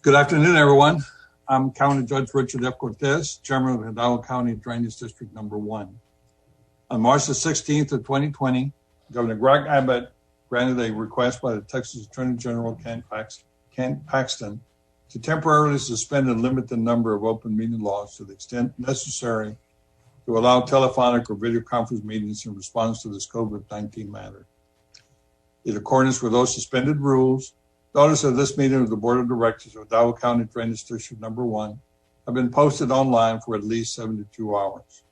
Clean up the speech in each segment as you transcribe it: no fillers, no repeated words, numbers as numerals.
Good afternoon, everyone. I'm County Judge Richard F. Cortez, Chairman of Hidalgo County Drainage District Number 1. On March the 16th of 2020, Governor Greg Abbott granted a request by the Texas Attorney General Ken Paxton to temporarily suspend and limit the number of open meeting laws to the extent necessary to allow telephonic or video conference meetings in response to this COVID-19 matter. In accordance with those suspended rules, notice of this meeting of the Board of Directors of Hidalgo County Drainage District Number 1 have been posted online for at least 72 hours.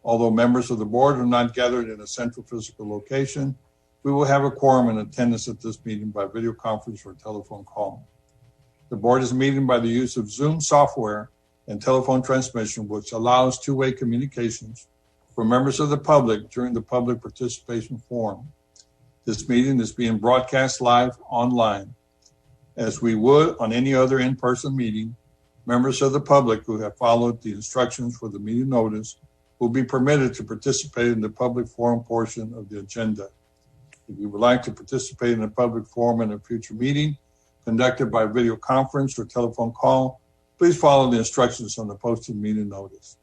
Although members of the board are not gathered in a central physical location, we will have a quorum in attendance at this meeting by video conference or telephone call. The board is meeting by the use of Zoom software and telephone transmission, which allows two-way communications for members of the public during the public participation forum. This meeting is being broadcast live online. As we would on any other in-person meeting, members of the public who have followed the instructions for the meeting notice will be permitted to participate in the public forum portion of the agenda. If you would like to participate in a public forum in a future meeting conducted by video conference or telephone call, please follow the instructions on the posted meeting notice.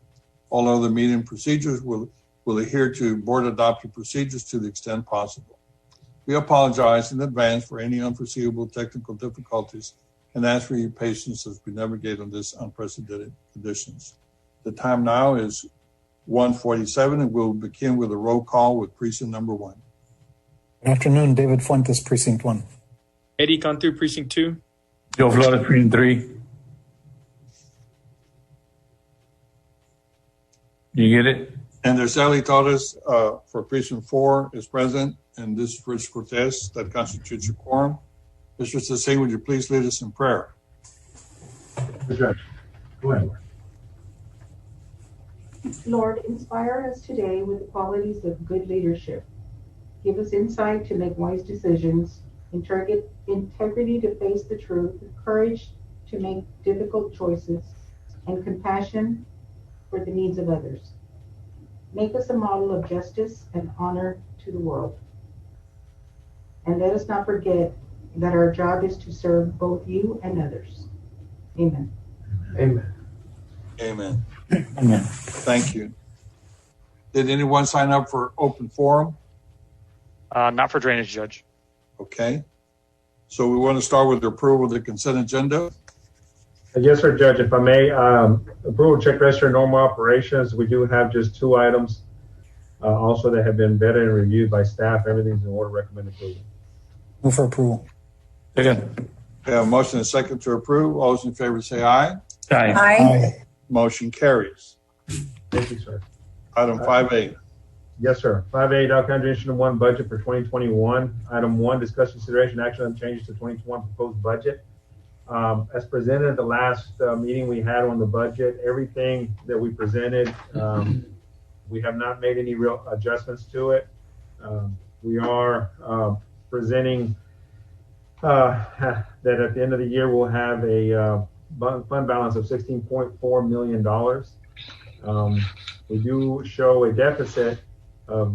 All other meeting procedures will adhere to board adopted procedures to the extent possible. We apologize in advance for any unforeseeable technical difficulties and ask for your patience as we navigate on this unprecedented conditions. The time now is 1:47, and we'll begin with a roll call with precinct number 1. Good afternoon, David Fuentes, precinct 1. Eddie Cantu, precinct 2. Joe Flores, precinct 3. You get it? And there's Sally Torres for precinct 4 is present, and this is Rich Cortez. That constitutes a quorum. Mr. Sasay, would you please lead us in prayer? Judge, go ahead. Lord, inspire us today with the qualities of good leadership. Give us insight to make wise decisions, integrity to face the truth, courage to make difficult choices, and compassion for the needs of others. Make us a model of justice and honor to the world. And let us not forget that our job is to serve both you and others. Amen. Amen. Amen. Amen. Thank you. Did anyone sign up for open forum? Not for drainage, Judge. Okay. So we want to start with the approval of the consent agenda. Yes, sir, Judge. If I may, approval check register normal operations. We do have just 2 items also that have been vetted and reviewed by staff. Everything's in order, recommended approval. Move for approval. Second. We have a motion and a second to approve. All those in favor say aye. Aye. Aye. Motion carries. Thank you, sir. Item 5A. Yes, sir. 5A, Hidalgo County District 1 budget for 2021. Item 1, discuss consideration action on changes to 2021 proposed budget. As presented at the last meeting we had on the budget, everything that we presented, we have not made any real adjustments to it. We are presenting that at the end of the year we'll have a fund balance of $16.4 million. We do show a deficit of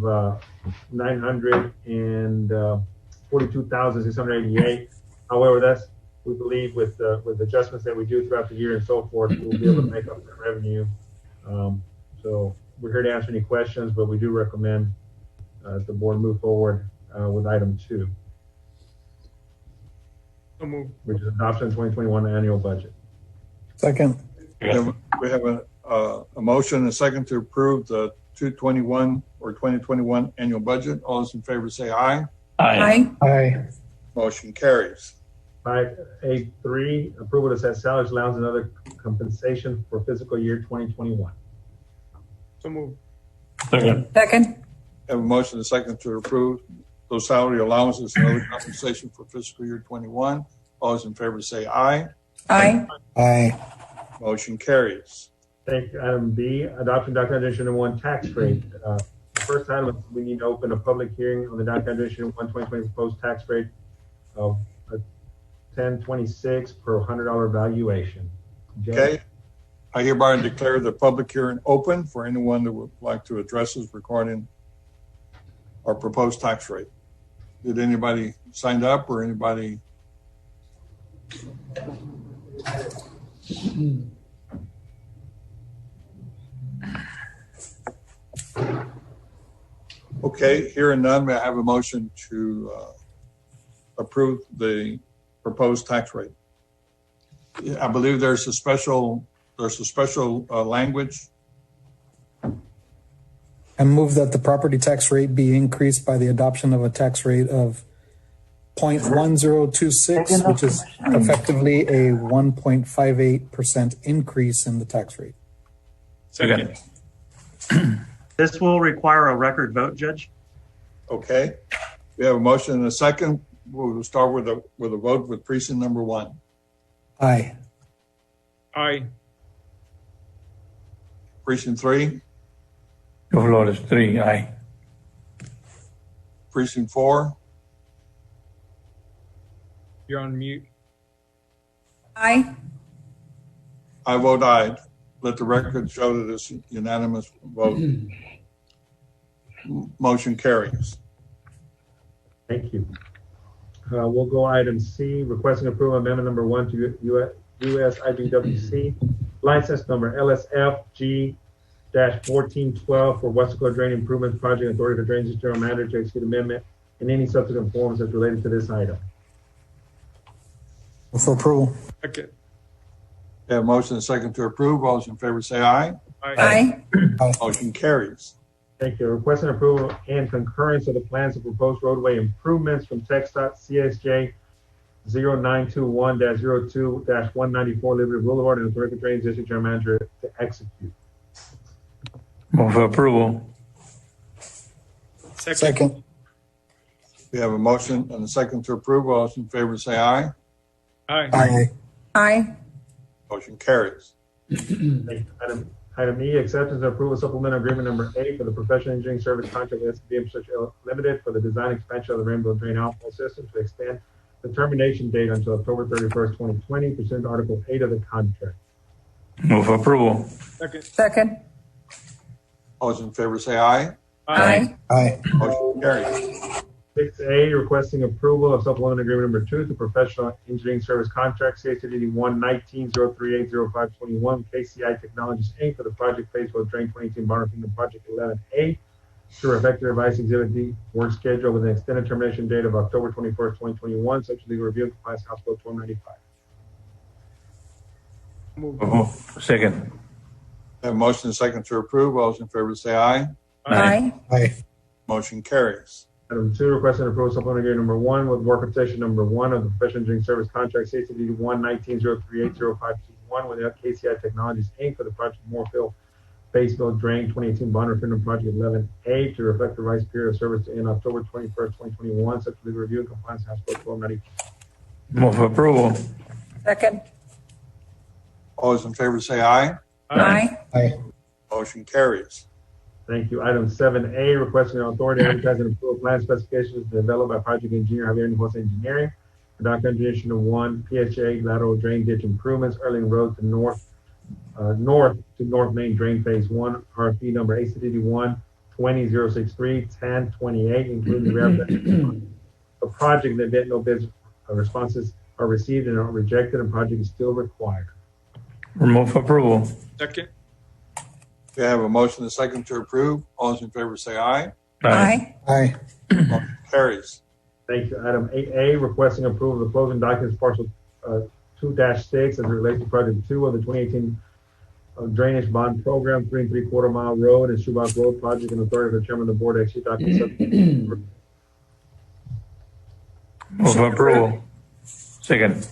$942,688. However, we believe with adjustments that we do throughout the year and so forth, we'll be able to make up that revenue. So we're here to answer any questions, but we do recommend the board move forward with item 2, which is adoption 2021 annual budget. Second. We have a motion and a second to approve the 2021 or 2021 annual budget. All those in favor say aye. Aye. Aye. Motion carries. 5A3, approval to set salaries, allowance, and other compensation for fiscal year 2021. So moved. Second. Second. Have a motion and a second to approve those salary allowances and other compensation for fiscal year 21. All those in favor say aye. Aye. Aye. Motion carries. Thank you. Item B, adoption document addition 1 tax rate. The first item is we need to open a public hearing on the document addition 1 2020 proposed tax rate of $10.26 per $100 valuation. Judge? Okay. I hereby declare the public hearing open for anyone that would like to address us regarding our proposed tax rate. Did anybody sign up or anybody Okay, hearing none, may I have a motion to approve the proposed tax rate? I believe there's a special language. I move that the property tax rate be increased by the adoption of a tax rate of 0.1026, which is effectively a 1.58% increase in the tax rate. Second. This will require a record vote, Judge. Okay, we have a motion and a second. We'll start with a vote with precinct number 1. Aye. Aye. Precinct 3, Joe Flores, 3, aye. precinct 4, You're on mute. Aye. I vote aye. Let the record show that it's unanimous vote. Motion carries. Thank you. We'll go item C, requesting approval of amendment number 1 to US IBWC license number LSFG-1412 for West Dakota Drain Improvement Project Authority for Drainage General Manager to execute amendment in any subsequent forms as related to this item. Move for approval. Second. We have a motion and a second to approve. All those in favor say aye. Aye. Motion carries. Thank you. Requesting approval and concurrence of the plans of proposed roadway improvements from TxDOT CSJ 0921-02-194 Liberty Boulevard and Authority for Drainage District General Manager to execute. Move for approval. Second. We have a motion and a second to approve. All those in favor say aye. Aye. Aye. Aye. Motion carries. Thank you. Item E, acceptance and approval supplemental agreement number 8 for the professional engineering service contract with SB Infrastructure Limited for the design expansion of the Rainbow Drain Outflow System to extend the termination date until October 31st, 2020, pursuant to Article 8 of the contract. Move for approval. Second. All those in favor say aye. Aye. Aye. Motion carries. 6A, requesting approval of supplemental agreement number 2 to professional engineering service contract CACD 1-19-038-0521 KCI Technologies Inc. for the project phase for Drain 2018 Bonner Kingdom Project 11A to reflect the revised Exhibit D work schedule with an extended termination date of October 21st, 2021, subject to legal review and compliance House Bill 1295. Second. We have a motion and a second to approve. All those in favor say aye. Aye. Aye. Motion carries. Item 2, requesting approval of supplemental agreement number 1 with work quotation number 1 of the professional engineering service contract CACD 1-19-038-0521 with KCI Technologies Inc. for the project Moorfield Baseville Drain 2018 Bonner Kingdom Project 11A to reflect the revised period of service to end October 21st, 2021, subject to legal review and compliance House Bill 1295. Move for approval. Second. All those in favor say aye. Aye. Aye. Motion carries. Thank you. Item 7A, requesting an authority to advertise and approve plan specifications developed by project engineer Javier Nijosa Engineering for documentation of 1 PHA lateral drain ditch improvements, Erling Road to North Main Drain Phase 1, RFP number ACDD 1-20-063-1028, including the reapplication of project that event no bids responses are received and are rejected and project is still required. Move for approval. Second. We have a motion and a second to approve. All those in favor say aye. Aye. Aye. Motion carries. Thank you. Item 8A, requesting approval of the closing documents parcel 2-6 as it relates to project 2 of the 2018 drainage bond program, 3 3/4 mile road and Shoebox Road project, and authority for the chairman of the board to execute documents. Move for approval. Second.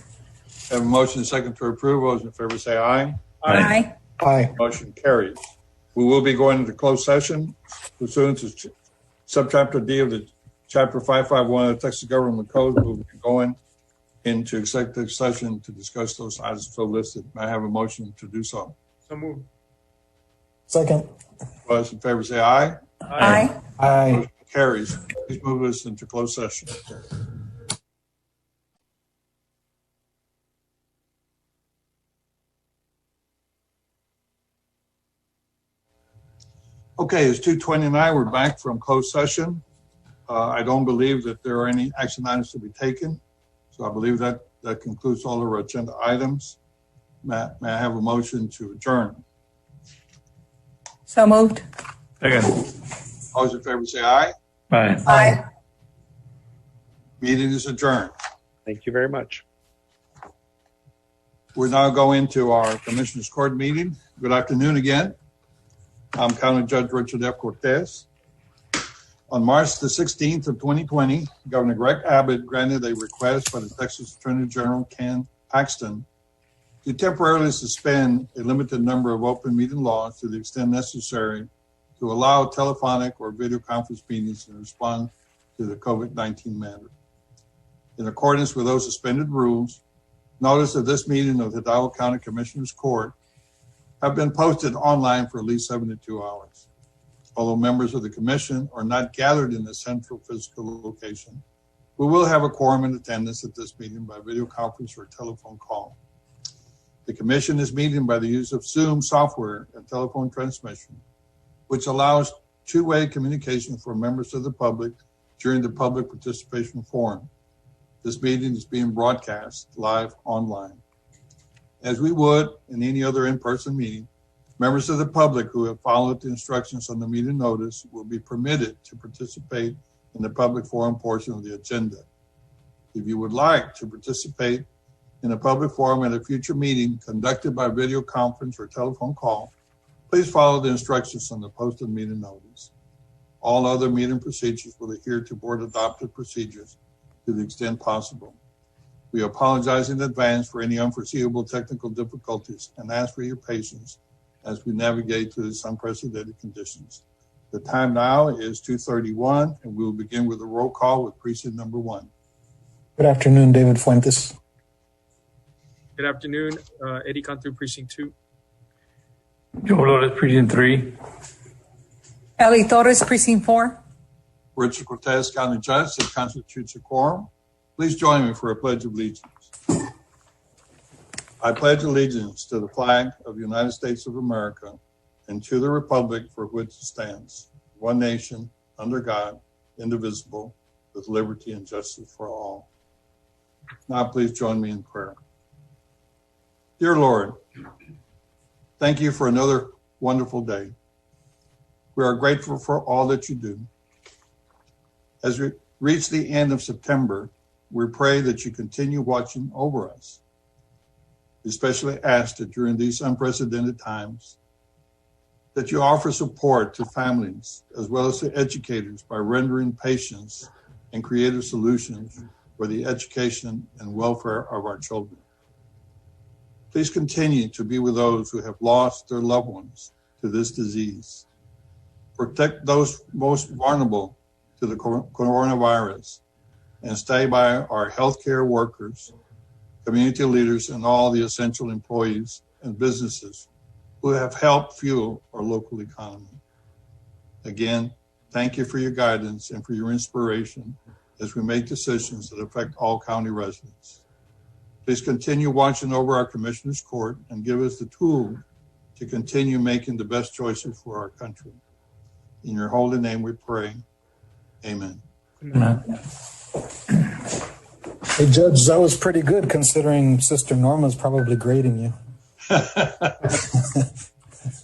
We have a motion and a second to approve. All those in favor say aye. Aye. Aye. Motion carries. We will be going into closed session pursuant to subchapter D of the chapter 551 of the Texas Government Code. We'll be going into executive session to discuss those items so listed. May I have a motion to do so? So moved. Second. All those in favor say aye. Aye. Aye. Motion carries. Please move us into closed session. Okay, it's 2:29. We're back from closed session. I don't believe that there are any action items to be taken. So I believe that concludes all of our agenda items. May I have a motion to adjourn? So moved. Second. All those in favor say aye. Aye. Aye. Meeting is adjourned. Thank you very much. We'll now go into our Commissioners Court meeting. Good afternoon again. I'm County Judge Richard F. Cortez. On March the 16th of 2020, Governor Greg Abbott granted a request by the Texas Attorney General Ken Paxton to temporarily suspend a limited number of open meeting laws to the extent necessary to allow telephonic or video conference meetings in response to the COVID-19 matter. In accordance with those suspended rules, notice of this meeting of the Hidalgo County Commissioners Court have been posted online for at least 72 hours. Although members of the commission are not gathered in a central physical location, we will have a quorum in attendance at this meeting by video conference or telephone call. The commission is meeting by the use of Zoom software and telephone transmission, which allows two-way communication for members of the public during the public participation forum. This meeting is being broadcast live online. As we would in any other in-person meeting, members of the public who have followed the instructions on the meeting notice will be permitted to participate in the public forum portion of the agenda. If you would like to participate in a public forum at a future meeting conducted by video conference or telephone call, please follow the instructions on the posted meeting notice. All other meeting procedures will adhere to board-adopted procedures to the extent possible. We apologize in advance for any unforeseeable technical difficulties and ask for your patience as we navigate through these unprecedented conditions. The time now is 2:31, and we will begin with a roll call with precinct number 1. Good afternoon, David Fuentes. Good afternoon, Eddie Cantu, Precinct 2. Joe Flores, Precinct 3. Ellie Torres, Precinct 4. Richard Cortez, County Judge, that constitutes a quorum. Please join me for a pledge of allegiance. I pledge allegiance to the flag of the United States of America and to the republic for which it stands, one nation, under God, indivisible, with liberty and justice for all. Now please join me in prayer. Dear Lord, thank you for another wonderful day. We are grateful for all that you do. As we reach the end of September, we pray that you continue watching over us. We especially ask that during these unprecedented times, that you offer support to families as well as to educators by rendering patience and creative solutions for the education and welfare of our children. Please continue to be with those who have lost their loved ones to this disease. Protect those most vulnerable to the coronavirus and stay by our healthcare workers, community leaders, and all the essential employees and businesses who have helped fuel our local economy. Again, thank you for your guidance and for your inspiration as we make decisions that affect all county residents. Please continue watching over our Commissioners Court and give us the tool to continue making the best choices for our country. In your holy name we pray. Amen. Hey, Judge, that was pretty good considering Sister Norma's probably grading you.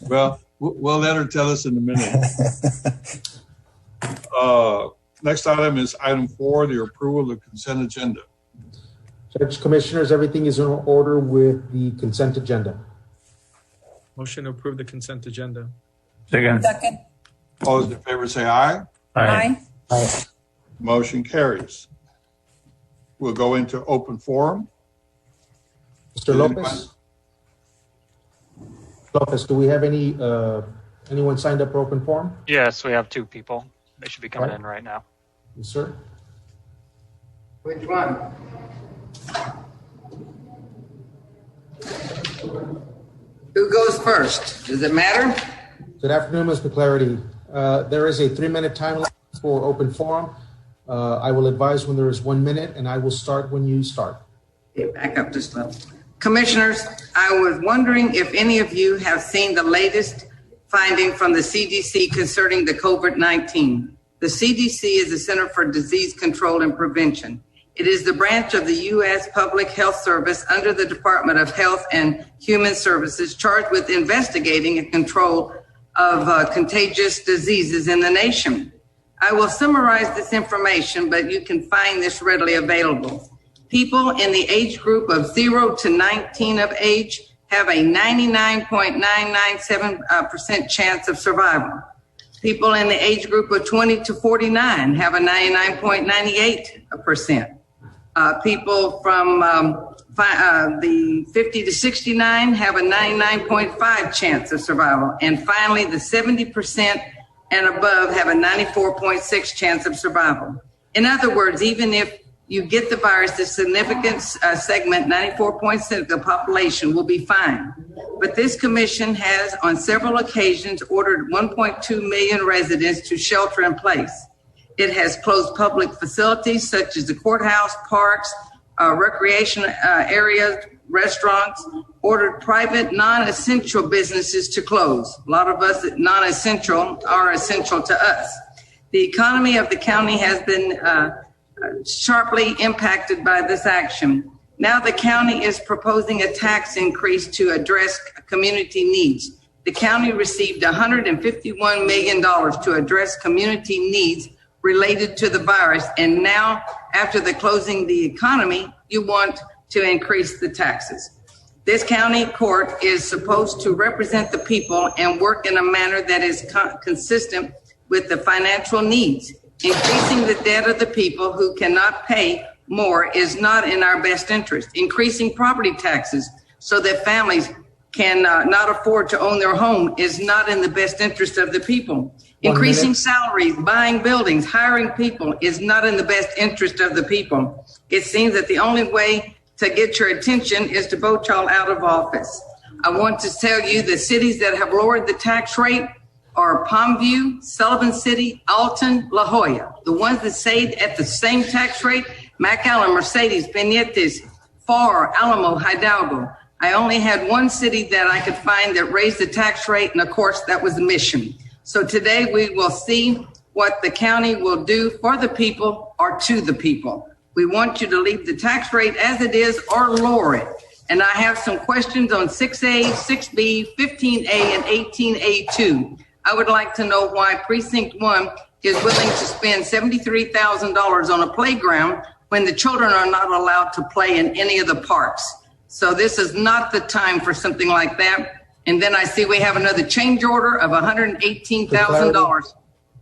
Well, we'll let her tell us in a minute. Next item is item 4, the approval of the consent agenda. Judge, Commissioners, everything is in order with the consent agenda. Motion to approve the consent agenda. Second. Second. All those in favor say aye. Aye. Aye. Motion carries. We'll go into open forum. Mr. Lopez? Lopez, do we have anyone signed up for open forum? Yes, we have 2 people. They should be coming in right now. Yes, sir. Which one? Who goes first? Does it matter? Good afternoon, Ms. McClarity. There is a 3-minute time limit for open forum. I will advise when there is 1 minute, and I will start when you start. Okay, back up just a little. Commissioners, I was wondering if any of you have seen the latest finding from the CDC concerning the COVID-19. The CDC is the Center for Disease Control and Prevention. It is the branch of the U.S. Public Health Service under the Department of Health and Human Services charged with investigating and control of contagious diseases in the nation. I will summarize this information, but you can find this readily available. People in the age group of 0 to 19 of age have a 99.997% chance of survival. People in the age group of 20 to 49 have a 99.98%. People from the 50 to 69 have a 99.5 chance of survival. And finally, the 70% and above have a 94.6 chance of survival. In other words, even if you get the virus, the significant segment, 94% of the population, will be fine. But this commission has on several occasions ordered 1.2 million residents to shelter in place. It has closed public facilities such as the courthouse, parks, recreation areas, restaurants, ordered private non-essential businesses to close. A lot of us non-essential are essential to us. The economy of the county has been sharply impacted by this action. Now the county is proposing a tax increase to address community needs. The county received $151 million to address community needs related to the virus. And now, after the closing the economy, you want to increase the taxes. This county court is supposed to represent the people and work in a manner that is consistent with the financial needs. Increasing the debt of the people who cannot pay more is not in our best interest. Increasing property taxes so that families can not afford to own their home is not in the best interest of the people. Increasing salaries, buying buildings, hiring people is not in the best interest of the people. It seems that the only way to get your attention is to vote y'all out of office. I want to tell you the cities that have lowered the tax rate are Palmview, Sullivan City, Alton, La Jolla. The ones that stayed at the same tax rate, McAllen, Mercedes, Peñetes, Farr, Alamo, Hidalgo. I only had one city that I could find that raised the tax rate, and of course that was Mission. So today we will see what the county will do for the people or to the people. We want you to leave the tax rate as it is or lower it. And I have some questions on 6A, 6B, 15A, and 18A too. I would like to know why Precinct 1 is willing to spend $73,000 on a playground when the children are not allowed to play in any of the parks. So this is not the time for something like that. And then I see we have another change order of $118,000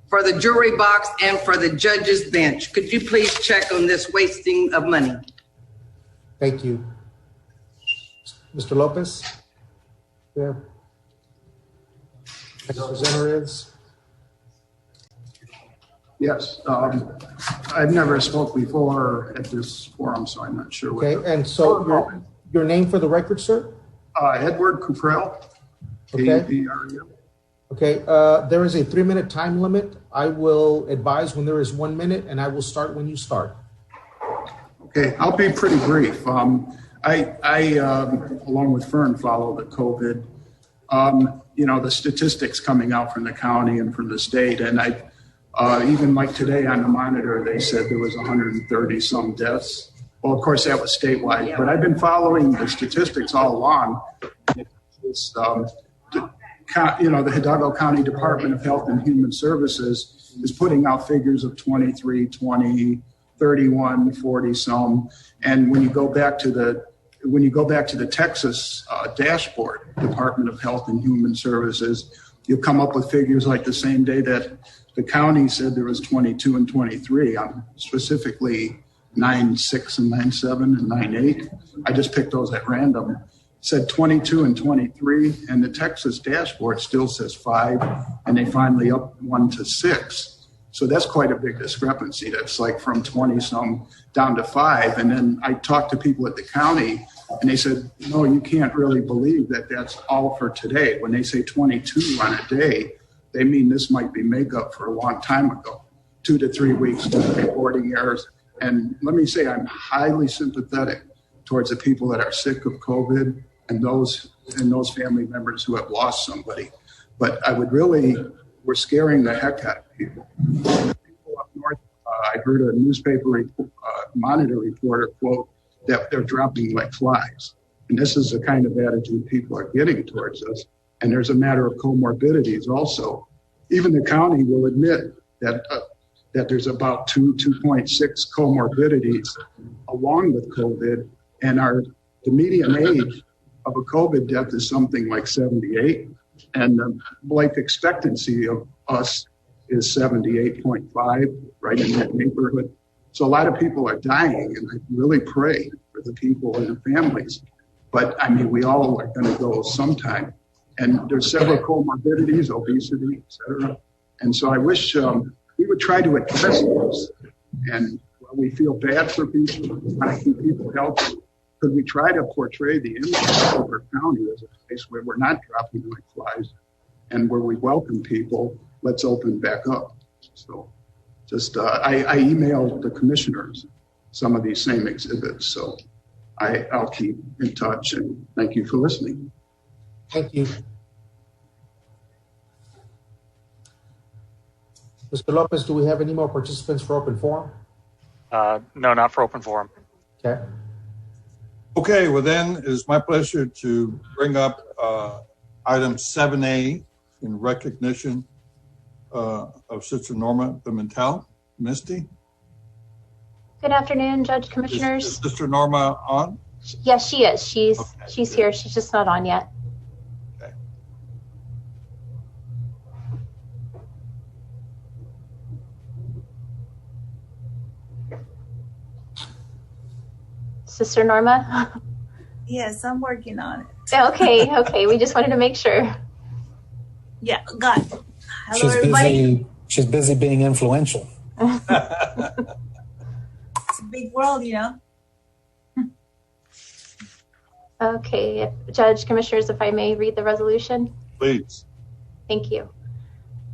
for the jury box and for the judge's bench. Could you please check on this wasting of money? Thank you. Mr. Lopez? Yeah. Representatives? Yes. I've never spoke before at this forum, so I'm not sure. Okay, and so your name for the record, sir? Edward Cuprell. Okay. A-P-R-E-L. Okay, there is a 3-minute time limit. I will advise when there is 1 minute, and I will start when you start. Okay, I'll be pretty brief. I along with Fern, follow the COVID. The statistics coming out from the county and from the state, and I even like today on the monitor, they said there was 130 some deaths. Well, of course, that was statewide, but I've been following the statistics all along. It's, the Hidalgo County Department of Health and Human Services is putting out figures of 23, 20, 31, 40 some. And when you go back to the Texas dashboard, Department of Health and Human Services, you'll come up with figures like the same day that the county said there was 22 and 23, specifically 9.6 and 9.7 and 9.8. I just picked those at random. It said 22 and 23, and the Texas dashboard still says 5, and they finally up 1 to 6. So that's quite a big discrepancy. That's like from 20 some down to 5. And then I talked to people at the county, and they said, no, you can't really believe that that's all for today. When they say 22 on a day, they mean this might be makeup for a long time ago, 2 to 3 weeks to reporting errors. And let me say, I'm highly sympathetic towards the people that are sick of COVID and those family members who have lost somebody. But we're scaring the heck out of people. People up north, I heard a newspaper Monitor reporter, quote, that they're dropping like flies. And this is the kind of attitude people are getting towards us. And there's a matter of comorbidities also. Even the county will admit that there's about 2.6 comorbidities along with COVID. And the median age of a COVID death is something like 78. And the life expectancy of us is 78.5, right in that neighborhood. So a lot of people are dying, and I really pray for the people and the families. But I mean, we all are going to go sometime. And there's several comorbidities, obesity, et cetera. And so I wish we would try to address those. And while we feel bad for people, trying to keep people healthy, could we try to portray the image of our county as a place where we're not dropping like flies and where we welcome people? Let's open back up. So just I emailed the commissioners some of these same exhibits. So I'll keep in touch, and thank you for listening. Thank you. Mr. Lopez, do we have any more participants for open forum? No, not for open forum. Okay. Okay, well then, it is my pleasure to bring up item 7A in recognition of Sister Norma Pimentel. Misty? Good afternoon, Judge, Commissioners. Is Sister Norma on? Yes, she is. She's here. She's just not on yet. Okay. Sister Norma? Yes, I'm working on it. Okay. We just wanted to make sure. Yeah, got it. Hello, everybody. She's busy being influential. It's a big world, you know. Okay, Judge, Commissioners, if I may read the resolution. Please. Thank you.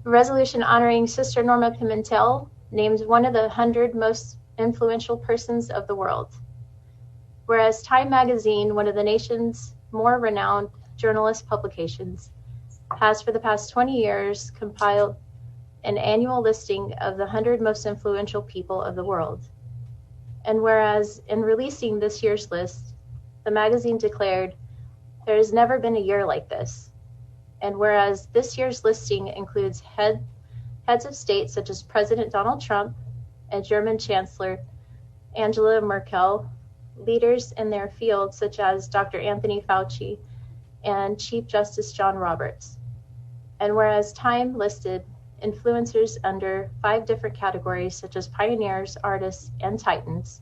Resolution honoring Sister Norma Pimentel, named one of the 100 most influential persons of the world. Whereas Time Magazine, one of the nation's more renowned journalist publications, has for the past 20 years compiled an annual listing of the 100 most influential people of the world. And whereas in releasing this year's list, the magazine declared, there has never been a year like this. And whereas this year's listing includes heads of state such as President Donald Trump and German Chancellor Angela Merkel, leaders in their field such as Dr. Anthony Fauci and Chief Justice John Roberts. And whereas Time listed influencers under 5 different categories such as pioneers, artists, and titans.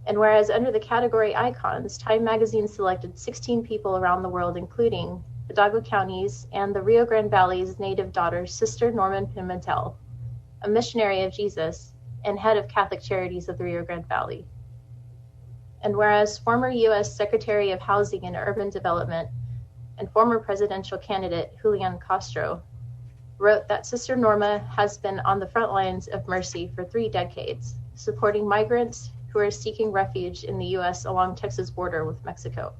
And whereas under the category icons, Time Magazine selected 16 people around the world, including Hidalgo County's and the Rio Grande Valley's native daughter, Sister Norma Pimentel, a missionary of Jesus and head of Catholic Charities of the Rio Grande Valley. And whereas former U.S. Secretary of Housing and Urban Development and former presidential candidate Julian Castro wrote that Sister Norma has been on the front lines of mercy for 3 decades, supporting migrants who are seeking refuge in the U.S. along Texas border with Mexico.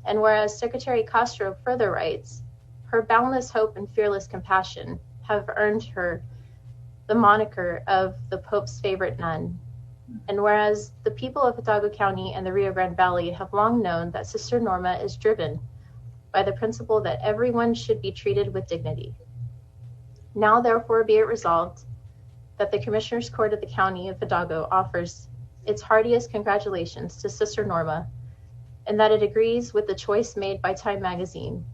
And whereas Secretary Castro further writes, her boundless hope and fearless compassion have earned her the moniker of the Pope's favorite nun. And whereas the people of Hidalgo County and the Rio Grande Valley have long known that Sister Norma is driven by the principle that everyone should be treated with dignity. Now, therefore, be it resolved that the Commissioners Court of the County of Hidalgo offers its heartiest congratulations to Sister Norma, and that it agrees with the choice made by Time Magazine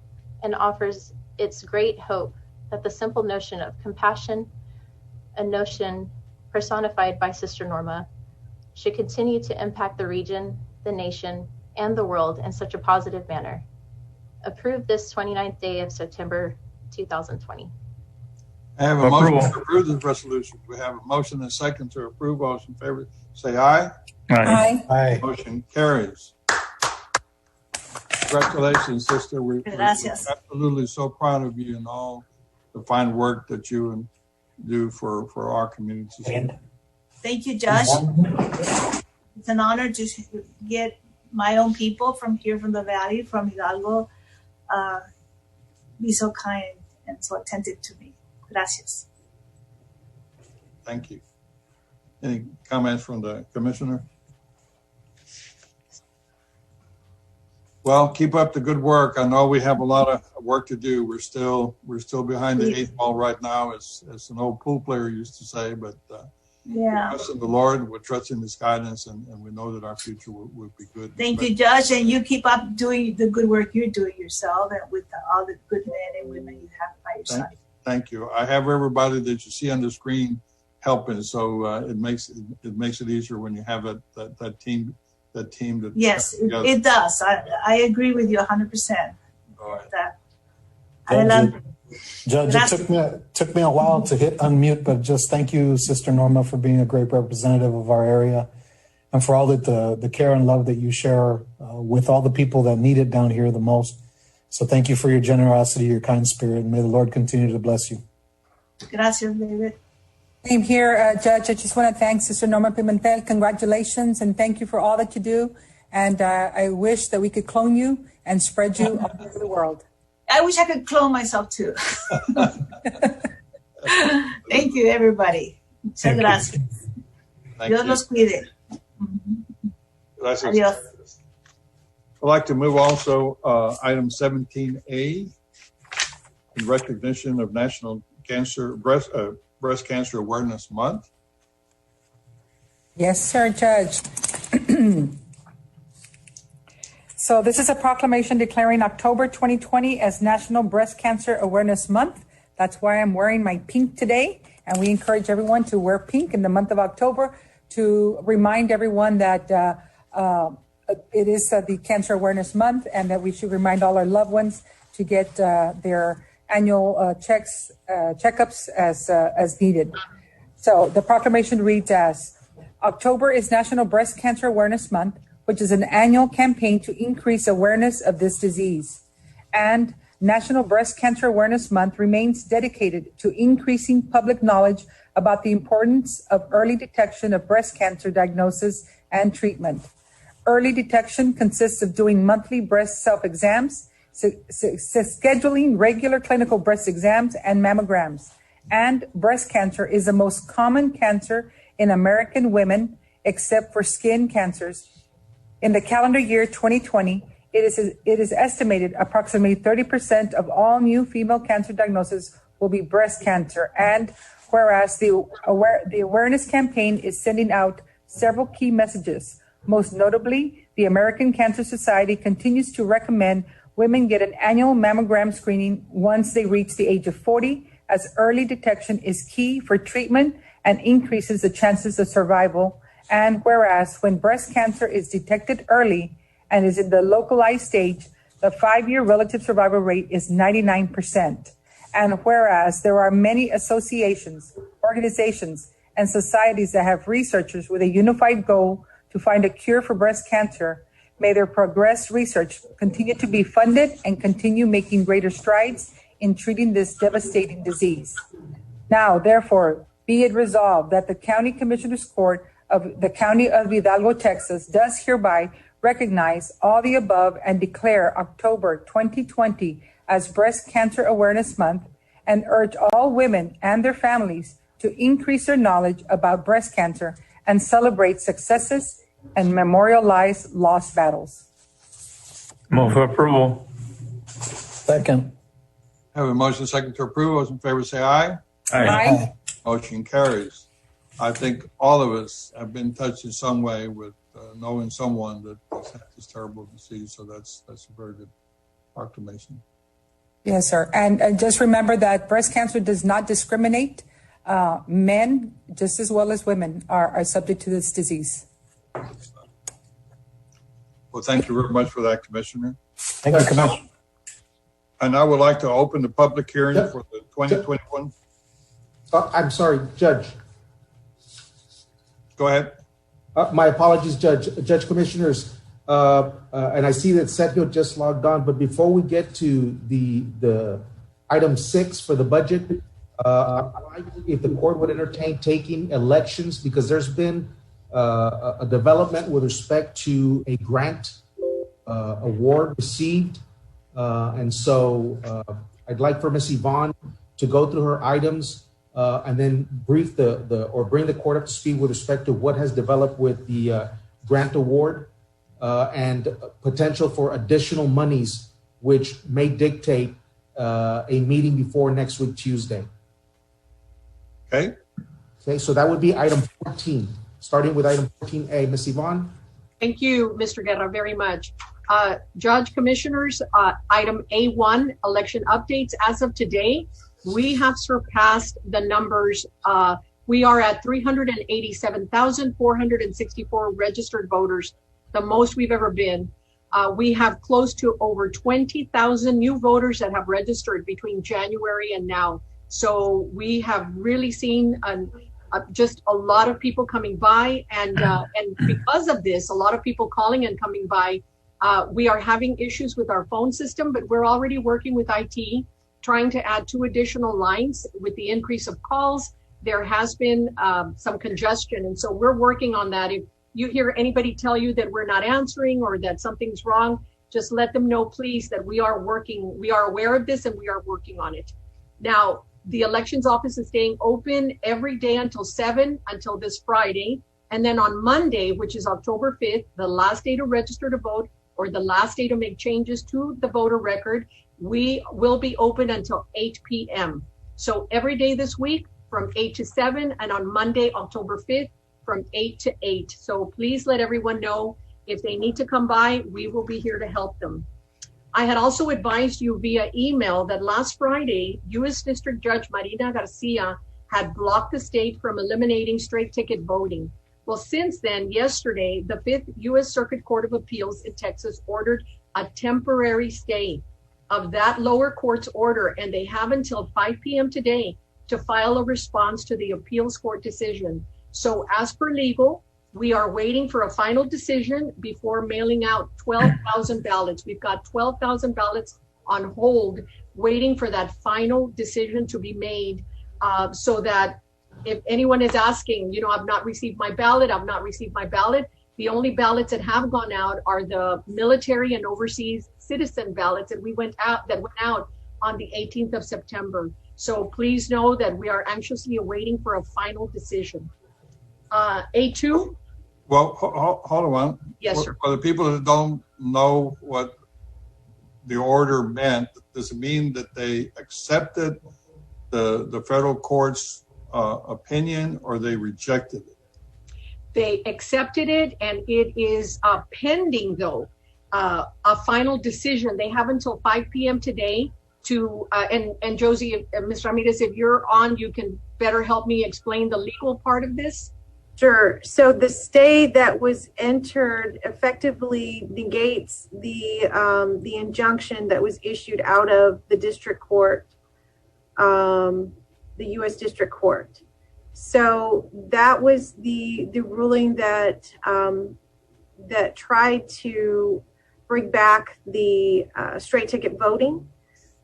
and offers its great hope that the simple notion of compassion, a notion personified by Sister Norma, should continue to impact the region, the nation, and the world in such a positive manner. Approved this 29th day of September 2020. I have a motion to approve this resolution. We have a motion and a second to approve. All those in favor say aye. Aye. Aye. Motion carries. Congratulations, sister. We're absolutely so proud of you and all the fine work that you do for our community. Thank you, Josh. It's an honor to get my own people from here, from the valley, from Hidalgo, be so kind and so attentive to me. Gracias. Thank you. Any comments from the commissioner? Well, keep up the good work. I know we have a lot of work to do. We're still behind the 8 ball right now, as an old pool player used to say. But we trust in the Lord. We're trusting His guidance, and we know that our future will be good. Thank you, Judge, and you keep up doing the good work you're doing yourself, and with all the good men and women you have by your side. Thank you. I have everybody that you see on the screen helping, so it makes it easier when you have that team. That team that yes, it does. I agree with you 100%. All right. Judge, it took me a while to hit unmute, but just thank you, Sister Norma, for being a great representative of our area, and for all that the care and love that you share with all the people that need it down here the most. So thank you for your generosity, your kind spirit, and may the Lord continue to bless you. Gracias, David. Same here, Judge. I just want to thank Sister Norma Pimentel. Congratulations, and thank you for all that you do. And I wish that we could clone you and spread you all over the world. I wish I could clone myself too. Thank you, everybody. Muchas gracias. Dios los cuide. Gracias. Adios. I'd like to move also item 17A in recognition of National Breast Cancer Awareness Month. Yes, sir, Judge. So this is a proclamation declaring October 2020 as National Breast Cancer Awareness Month. That's why I'm wearing my pink today. And we encourage everyone to wear pink in the month of October to remind everyone that it is the Cancer Awareness Month, and that we should remind all our loved ones to get their annual checkups as needed. So the proclamation reads as, October is National Breast Cancer Awareness Month, which is an annual campaign to increase awareness of this disease. And National Breast Cancer Awareness Month remains dedicated to increasing public knowledge about the importance of early detection of breast cancer diagnosis and treatment. Early detection consists of doing monthly breast self-exams, scheduling regular clinical breast exams and mammograms. And breast cancer is the most common cancer in American women, except for skin cancers. In the calendar year 2020, it is estimated approximately 30% of all new female cancer diagnoses will be breast cancer. And whereas the awareness campaign is sending out several key messages, most notably, the American Cancer Society continues to recommend women get an annual mammogram screening once they reach the age of 40, as early detection is key for treatment and increases the chances of survival. And whereas when breast cancer is detected early and is in the localized stage, the 5-year relative survival rate is 99%. And whereas there are many associations, organizations, and societies that have researchers with a unified goal to find a cure for breast cancer, may their progress research continue to be funded and continue making greater strides in treating this devastating disease. Now, therefore, be it resolved that the County Commissioners Court of the County of Hidalgo, Texas, does hereby recognize all the above and declare October 2020 as Breast Cancer Awareness Month, and urge all women and their families to increase their knowledge about breast cancer and celebrate successes and memorialize lost battles. Move for approval. Second. Have a motion second to approve. Those in favor say aye. Aye. Motion carries. I think all of us have been touched in some way with knowing someone that has had this terrible disease. So that's a very good proclamation. Yes, sir. And just remember that breast cancer does not discriminate. Men, just as well as women, are subject to this disease. Well, thank you very much for that, Commissioner. Thank you, Commissioner. And I would like to open the public hearing for the 2021. I'm sorry, Judge. Go ahead. My apologies, Judge Commissioners. And I see that Sergio just logged on, but before we get to the item 6 for the budget, if the court would entertain taking elections, because there's been a development with respect to a grant award received. And so I'd like for Ms. Yvonne to go through her items and then brief or bring the court up to speed with respect to what has developed with the grant award and potential for additional monies, which may dictate a meeting before next week, Tuesday. Okay. Okay, so that would be item 14, starting with item 14A. Ms. Yvonne? Thank you, Mr. Guerra, very much. Judge, Commissioners, item A1, election updates. As of today, we have surpassed the numbers. We are at 387,464 registered voters, the most we've ever been. We have close to over 20,000 new voters that have registered between January and now. So we have really seen just a lot of people coming by, and because of this, a lot of people calling and coming by. We are having issues with our phone system, but we're already working with IT, trying to add 2 additional lines. With the increase of calls, there has been some congestion, and so we're working on that. If you hear anybody tell you that we're not answering or that something's wrong, just let them know, please, that we are working. We are aware of this and we are working on it. Now, the elections office is staying open every day until 7 until this Friday. And then on Monday, which is October 5th, the last day to register to vote or the last day to make changes to the voter record, we will be open until 8 p.m. So every day this week from 8 to 7, and on Monday, October 5th, from 8 to 8. So please let everyone know if they need to come by, we will be here to help them. I had also advised you via email that last Friday, U.S. District Judge Marina Garcia had blocked the state from eliminating straight ticket voting. Well, since then, yesterday, the 5th U.S. Circuit Court of Appeals in Texas ordered a temporary stay of that lower court's order, and they have until 5 p.m. today to file a response to the appeals court decision. So as per legal, we are waiting for a final decision before mailing out 12,000 ballots. We've got 12,000 ballots on hold, waiting for that final decision to be made, so that if anyone is asking, I've not received my ballot, the only ballots that have gone out are the military and overseas citizen ballots that went out on the 18th of September. So please know that we are anxiously awaiting for a final decision. A2? Well, hold on. Yes, sir. For the people that don't know what the order meant, does it mean that they accepted the federal court's opinion, or they rejected it? They accepted it, and it is pending, though, a final decision. They have until 5 p.m. today to, and Josie, Ms. Ramirez, if you're on, you can better help me explain the legal part of this. Sure. So the stay that was entered effectively negates the injunction that was issued out of the district court, the U.S. District Court. So that was the ruling that that tried to bring back the straight ticket voting.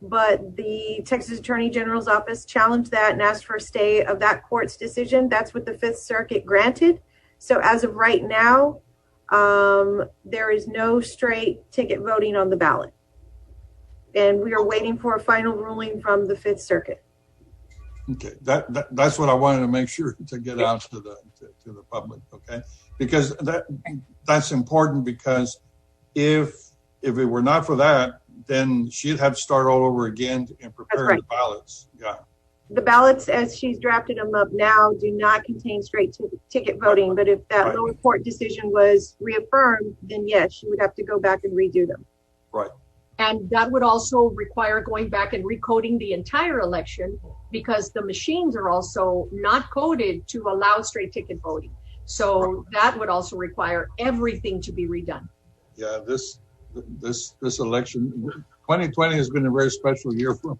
But the Texas Attorney General's office challenged that and asked for a stay of that court's decision. That's what the Fifth Circuit granted. So as of right now, there is no straight ticket voting on the ballot. And we are waiting for a final ruling from the Fifth Circuit. Okay, that's what I wanted to make sure to get out to the public, okay? Because that's important, because if it were not for that, then she'd have to start all over again and prepare the ballots. Yeah. The ballots, as she's drafted them up now, do not contain straight ticket voting. But if that lower court decision was reaffirmed, then yes, she would have to go back and redo them. Right. And that would also require going back and recoding the entire election, because the machines are also not coded to allow straight ticket voting. So that would also require everything to be redone. Yeah, this election, 2020 has been a very special year for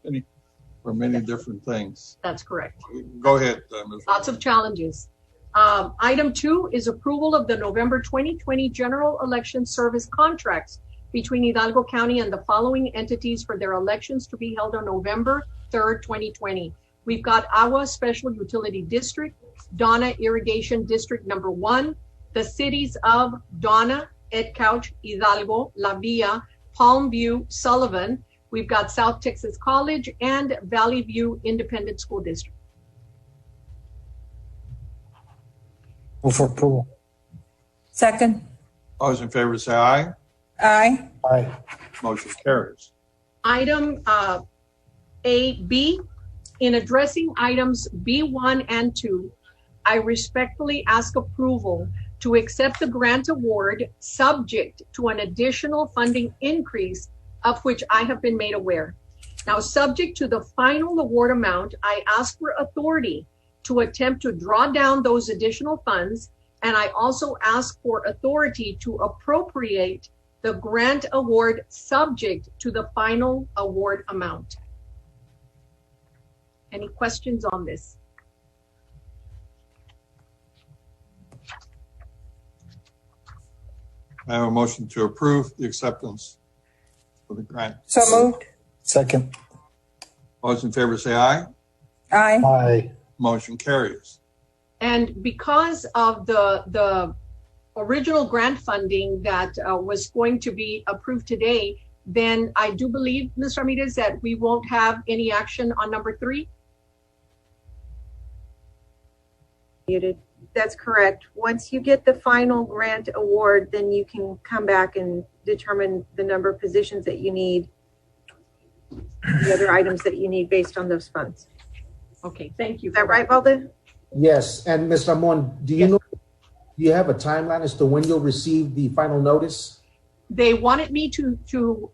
many different things. That's correct. Go ahead, Ms. Lots of challenges. Item 2 is approval of the November 2020 general election service contracts between Hidalgo County and the following entities for their elections to be held on November 3rd, 2020. We've got Agua Special Utility District, Donna Irrigation District number 1, the cities of Donna, Edcouch, Hidalgo, La Villa, Palm View, Sullivan. We've got South Texas College and Valley View Independent School District. Move for approval. Second. All those in favor say aye. Aye. Aye. Motion carries. Item A-B, in addressing items B1 and 2, I respectfully ask approval to accept the grant award subject to an additional funding increase of which I have been made aware. Now, subject to the final award amount, I ask for authority to attempt to draw down those additional funds, and I also ask for authority to appropriate the grant award subject to the final award amount. Any questions on this? I have a motion to approve the acceptance of the grant. So moved. Second. All those in favor say aye. Aye. Aye. Motion carries. And because of the original grant funding that was going to be approved today, then I do believe, Ms. Ramirez, that we won't have any action on number 3. Muted. That's correct. Once you get the final grant award, then you can come back and determine the number of positions that you need, the other items that you need based on those funds. Okay, thank you. Is that right, Valde? Yes, and Ms. Ramon, do you know, do you have a timeline as to when you'll receive the final notice? They wanted me to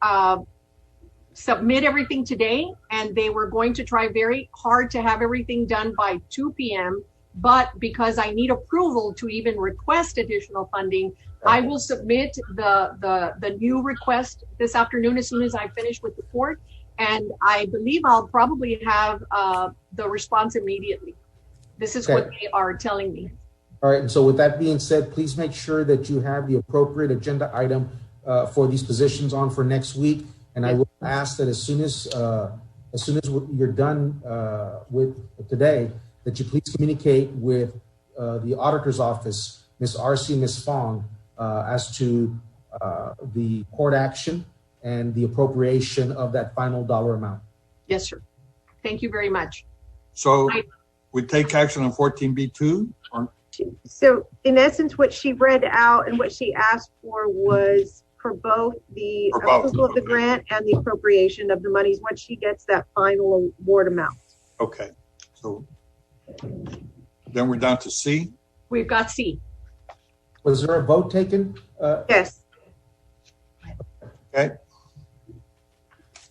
submit everything today, and they were going to try very hard to have everything done by 2 p.m. But because I need approval to even request additional funding, I will submit the new request this afternoon as soon as I finish with the court. And I believe I'll probably have the response immediately. This is what they are telling me. All right, and so with that being said, please make sure that you have the appropriate agenda item for these positions on for next week. And I will ask that as soon as you're done with today, that you please communicate with the auditor's office, Ms. Arce and Ms. Fong, as to the court action and the appropriation of that final dollar amount. Yes, sir. Thank you very much. So we take action on 14B2? So in essence, what she read out and what she asked for was for both the approval of the grant and the appropriation of the monies once she gets that final award amount. Okay. So then we're down to C. We've got C. Was there a vote taken? Yes. Okay.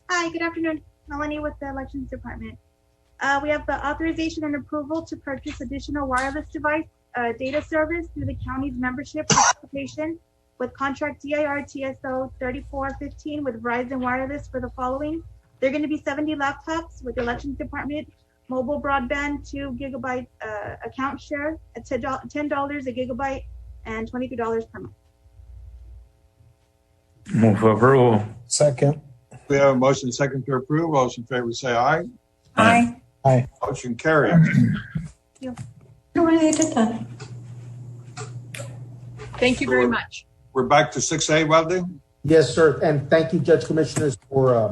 Hi, good afternoon. Melanie with the Elections Department. We have the authorization and approval to purchase additional wireless device data service through the county's membership participation with contract DIR TSO 3415 with Verizon Wireless for the following. They're going to be 70 laptops with the Elections Department, mobile broadband, 2 gigabyte account share at $10 a gigabyte and $23 per month. Move for approval. Second. We have a motion second to approve. All those in favor say aye. Aye. Aye. Motion carries. Thank you very much. We're back to 6A, Valde? Yes, sir. And thank you, Judge Commissioners, for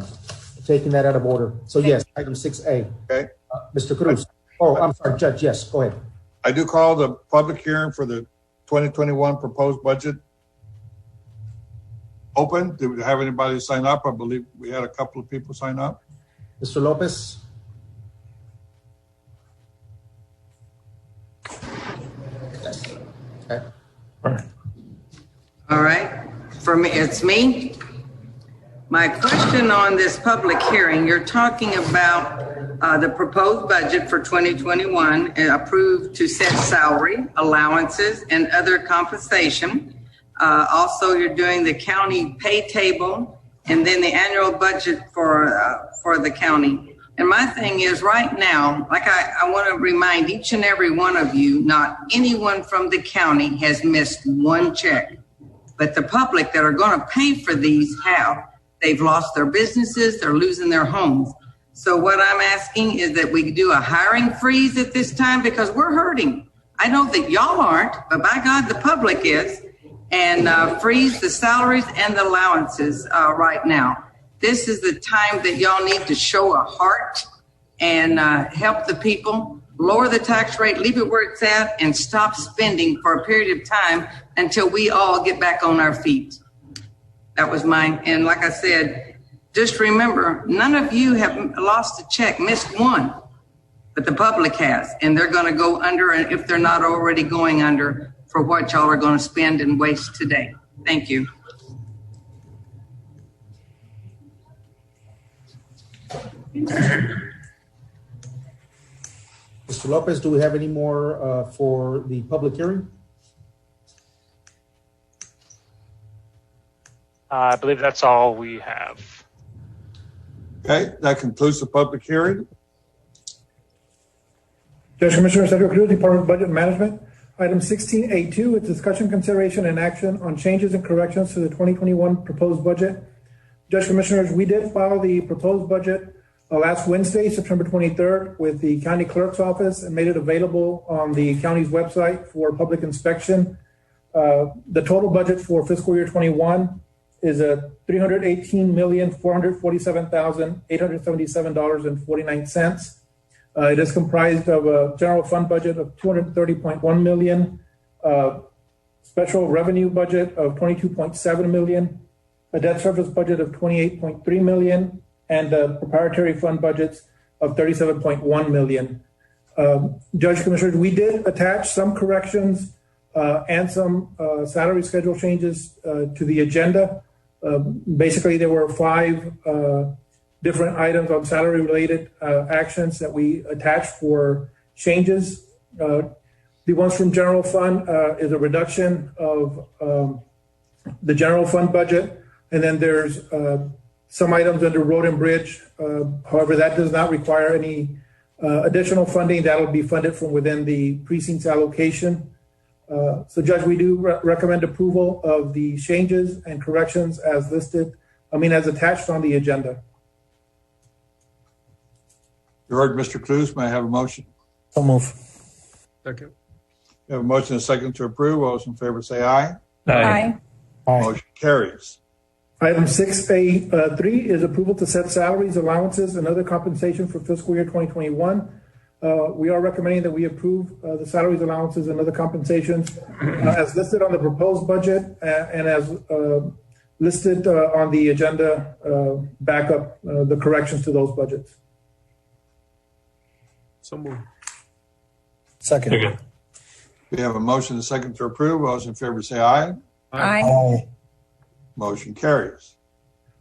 taking that out of order. So yes, item 6A. Okay. Mr. Cruz. Oh, I'm sorry, Judge. Yes, go ahead. I do call the public hearing for the 2021 proposed budget open. Did we have anybody sign up? I believe we had a couple of people sign up. Mr. Lopez. Okay. All right, for me, it's me. My question on this public hearing, you're talking about the proposed budget for 2021 approved to set salary, allowances, and other compensation. Also, you're doing the county pay table and then the annual budget for the county. And my thing is right now, like I want to remind each and every one of you, not anyone from the county has missed one check, but the public that are going to pay for these have. They've lost their businesses, they're losing their homes. So what I'm asking is that we do a hiring freeze at this time because we're hurting. I know that y'all aren't, but by God, the public is. And freeze the salaries and the allowances right now. This is the time that y'all need to show a heart and help the people. lower the tax rate, leave it where it's at, and stop spending for a period of time until we all get back on our feet. That was mine. And like I said, just remember, none of you have lost a check, missed one, but the public has, and they're going to go under, and if they're not already going under, for what y'all are going to spend and waste today. Thank you. Mr. Lopez, do we have any more for the public hearing? I believe that's all we have. Okay, that concludes the public hearing. Judge Commissioner Cedric Cruz, Department of Budget and Management. Item 16A2 is discussion, consideration, and action on changes and corrections to the 2021 proposed budget. Judge Commissioners, we did file the proposed budget last Wednesday, September 23rd, with the county clerk's office and made it available on the county's website for public inspection. The total budget for fiscal year 21 is $318,447,877.49. It is comprised of a general fund budget of $230.1 million, special revenue budget of $22.7 million, a debt service budget of $28.3 million, and proprietary fund budgets of $37.1 million. Judge Commissioners, we did attach some corrections and some salary schedule changes to the agenda. Basically, there were 5 different items on salary related actions that we attached for changes. The ones from general fund is a reduction of the general fund budget. And then there's some items under road and bridge. However, that does not require any additional funding. That'll be funded from within the precinct's allocation. So Judge, we do recommend approval of the changes and corrections as as attached on the agenda. You heard Mr. Cruz. May I have a motion? So move. Second. We have a motion and a second to approve. All those in favor say aye. Aye. Motion carries. Item 6A3 is approval to set salaries, allowances, and other compensation for fiscal year 2021. We are recommending that we approve the salaries, allowances, and other compensations as listed on the proposed budget and as listed on the agenda backup, the corrections to those budgets. So moved. Second. We have a motion and a second to approve. All those in favor say aye. Aye. Motion carries.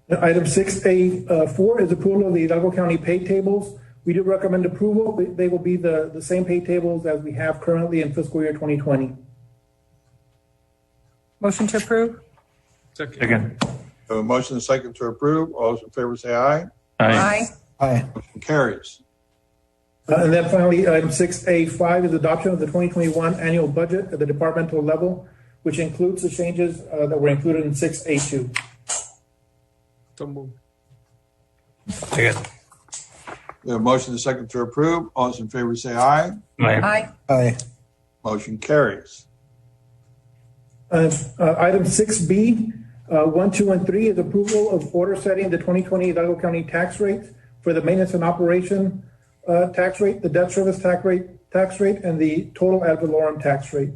Item 6A4 is approval of the Hidalgo County pay tables. We do recommend approval. They will be the same pay tables as we have currently in fiscal year 2020. Motion to approve. Second. We have a motion and a second to approve. All those in favor say aye. Aye. Motion carries. And then finally, item 6A5 is adoption of the 2021 annual budget at the departmental level, which includes the changes that were included in 6A2. So moved. Second. We have a motion and a second to approve. All those in favor say aye. Aye. Motion carries. Item 6B, 1, 2, and 3 is approval of order setting the 2020 Hidalgo County tax rates for the maintenance and operation tax rate, the debt service tax rate, and the total ad valorem tax rate.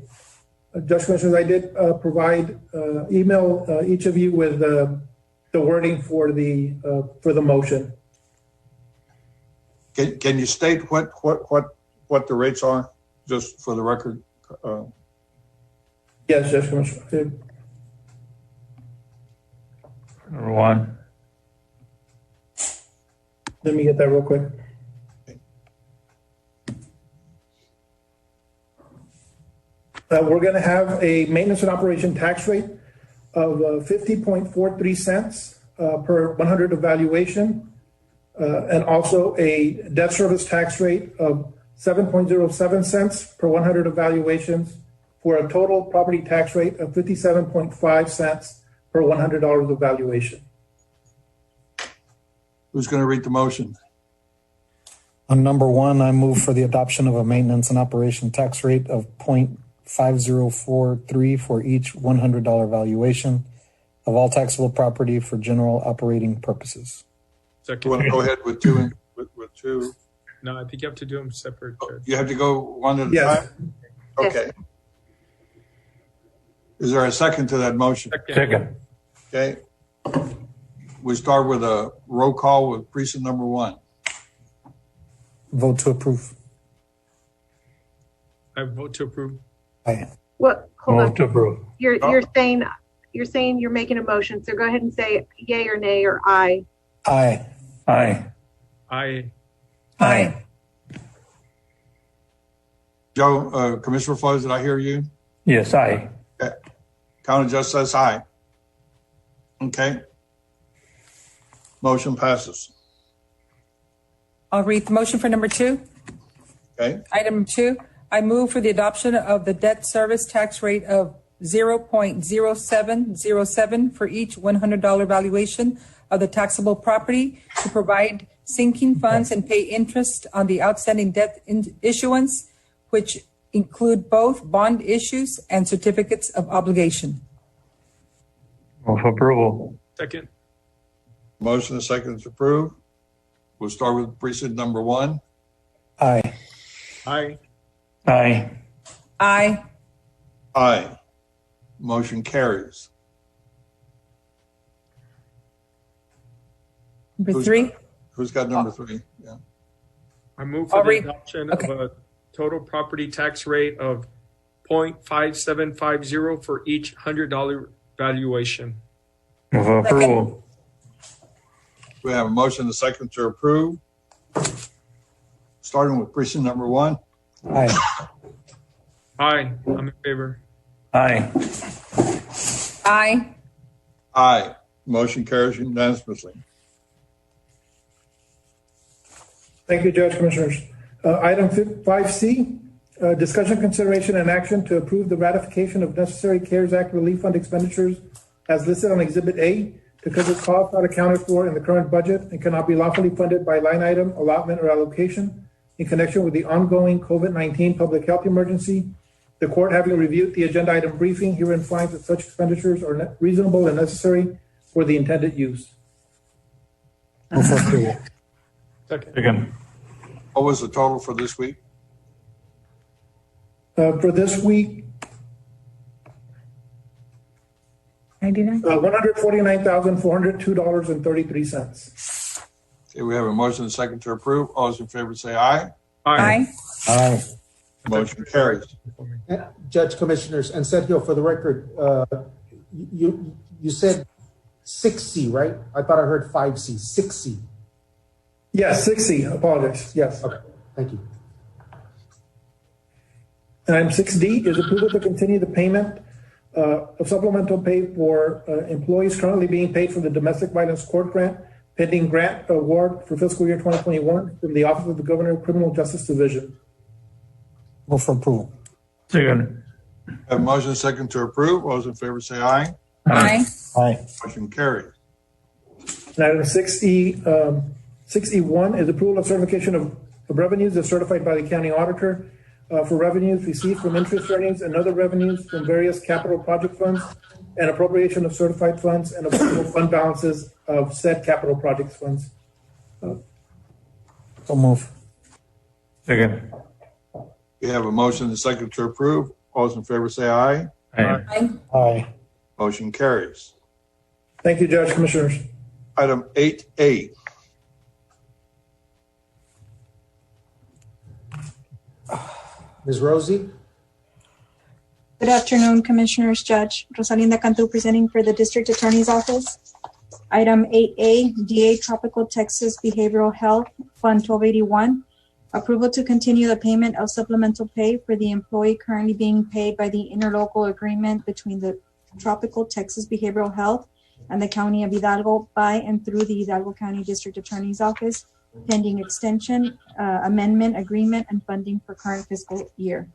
Judge Commissioners, I did provide email each of you with the wording for the motion. Can you state what the rates are, just for the record? Yes, Judge Commissioner. Number 1. Let me get that real quick. We're going to have a maintenance and operation tax rate of 50.43 cents per 100 of valuation, and also a debt service tax rate of 7.07 cents per 100 of valuations, for a total property tax rate of 57.5 cents per $100 of valuation. Who's going to read the motion? On number 1, I move for the adoption of a maintenance and operation tax rate of 0.5043 for each $100 valuation of all taxable property for general operating purposes. Second. You want to go ahead with two? No, I think you have to do them separate, Judge. You have to go one at a Yes. time? Okay. Is there a second to that motion? Second. Okay. We start with a roll call with precinct number 1. Vote to approve. I vote to approve. Aye. What? Hold Move on. to approve. You're saying you're making a motion. So go ahead and say yay or nay or aye. Aye. Aye. Aye. Aye. Joe, Commissioner Flores, did I hear you? Yes, aye. Okay. County Judge says aye. Okay. Motion passes. I'll read the motion for number 2. Okay. Item 2, I move for the adoption of the debt service tax rate of 0.0707 for each $100 valuation of the taxable property to provide sinking funds and pay interest on the outstanding debt issuance, which include both bond issues and certificates of obligation. Move for approval. Second. Motion and second to approve. We'll start with precinct number 1. Aye. Aye. Aye. Aye. Aye. Motion carries. Number 3. Who's got number 3? Yeah. I move for the adoption of a total property tax rate of 0.5750 for each $100 valuation. Move for approval. We have a motion and a second to approve. Starting with precinct number 1. Aye. Aye. I'm in favor. Aye. Aye. Aye. Motion carries unanimously. Thank you, Judge, Commissioners. Item 5C, discussion, consideration, and action to approve the ratification of necessary CARES Act relief fund expenditures as listed on Exhibit A to cover costs not accounted for in the current budget and cannot be lawfully funded by line item, allotment, or allocation in connection with the ongoing COVID-19 public health emergency. The court, having reviewed the agenda item briefing, herein finds that such expenditures are reasonable and necessary for the intended use. Move for approval. Second. What was the total for this week? For this week, 99. $149,402.33. Okay, we have a motion and a second to approve. All those in favor say aye. Aye. Aye. Motion carries. Judge, Commissioners, and Sergio, for the record, you said 6C, right? I thought I heard 5C, 6C. Yes, 6C, apologize, yes. Okay, thank you. And item 6D is approval to continue the payment of supplemental pay for employees currently being paid from the Domestic Violence Court Grant, pending grant award for fiscal year 2021 from the Office of the Governor Criminal Justice Division. Move for approval. Second. Have a motion and a second to approve. All those in favor say aye. Aye. Aye. Motion carries. And item 6E1 is approval of certification of revenues as certified by the county auditor for revenues received from interest earnings and other revenues from various capital project funds and appropriation of certified funds and available fund balances of said capital projects funds. So move. Second. We have a motion and a second to approve. All those in favor say aye. Aye. Aye. Aye. Motion carries. Thank you, Judge, Commissioners. Item 8A. Ms. Rosie? Good afternoon, Commissioners. Judge Rosalinda Cantu presenting for the District Attorney's Office. Item 8A, DA Tropical Texas Behavioral Health Fund 1281. Approval to continue the payment of supplemental pay for the employee currently being paid by the interlocal agreement between the Tropical Texas Behavioral Health and the County of Hidalgo by and through the Hidalgo County District Attorney's Office, pending extension, amendment, agreement, and funding for current fiscal year.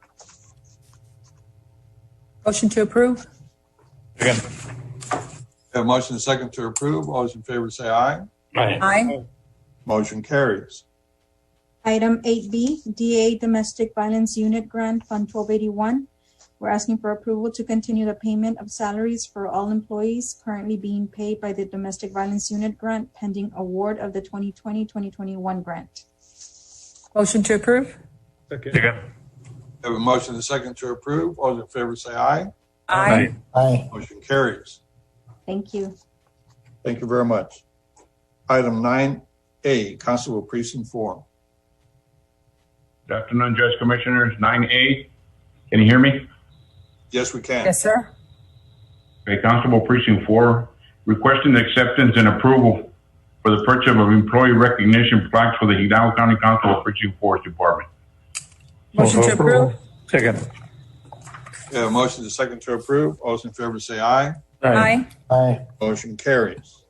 Motion to approve. Second. We have a motion and a second to approve. All those in favor say aye. Aye. Aye. Motion carries. Item 8B, DA Domestic Violence Unit Grant Fund 1281. We're asking for approval to continue the payment of salaries for all employees currently being paid by the Domestic Violence Unit Grant pending award of the 2020-2021 grant. Motion to approve? Second. Second. We have a motion and a second to approve. All those in favor say aye. Aye. Aye. Motion carries. Thank you. Thank you very much. Item 9A, Constable Precinct 4. Good afternoon, Judge Commissioners. 9A, can you hear me? Yes, we can. Yes, sir. Okay, Constable Precinct 4, requesting the acceptance and approval for the purchase of employee recognition plaques for the Hidalgo County Constable Precinct 4 Department. Motion to approve? Second. We have a motion and a second to approve. All those in favor say aye. Aye. Aye. Motion carries.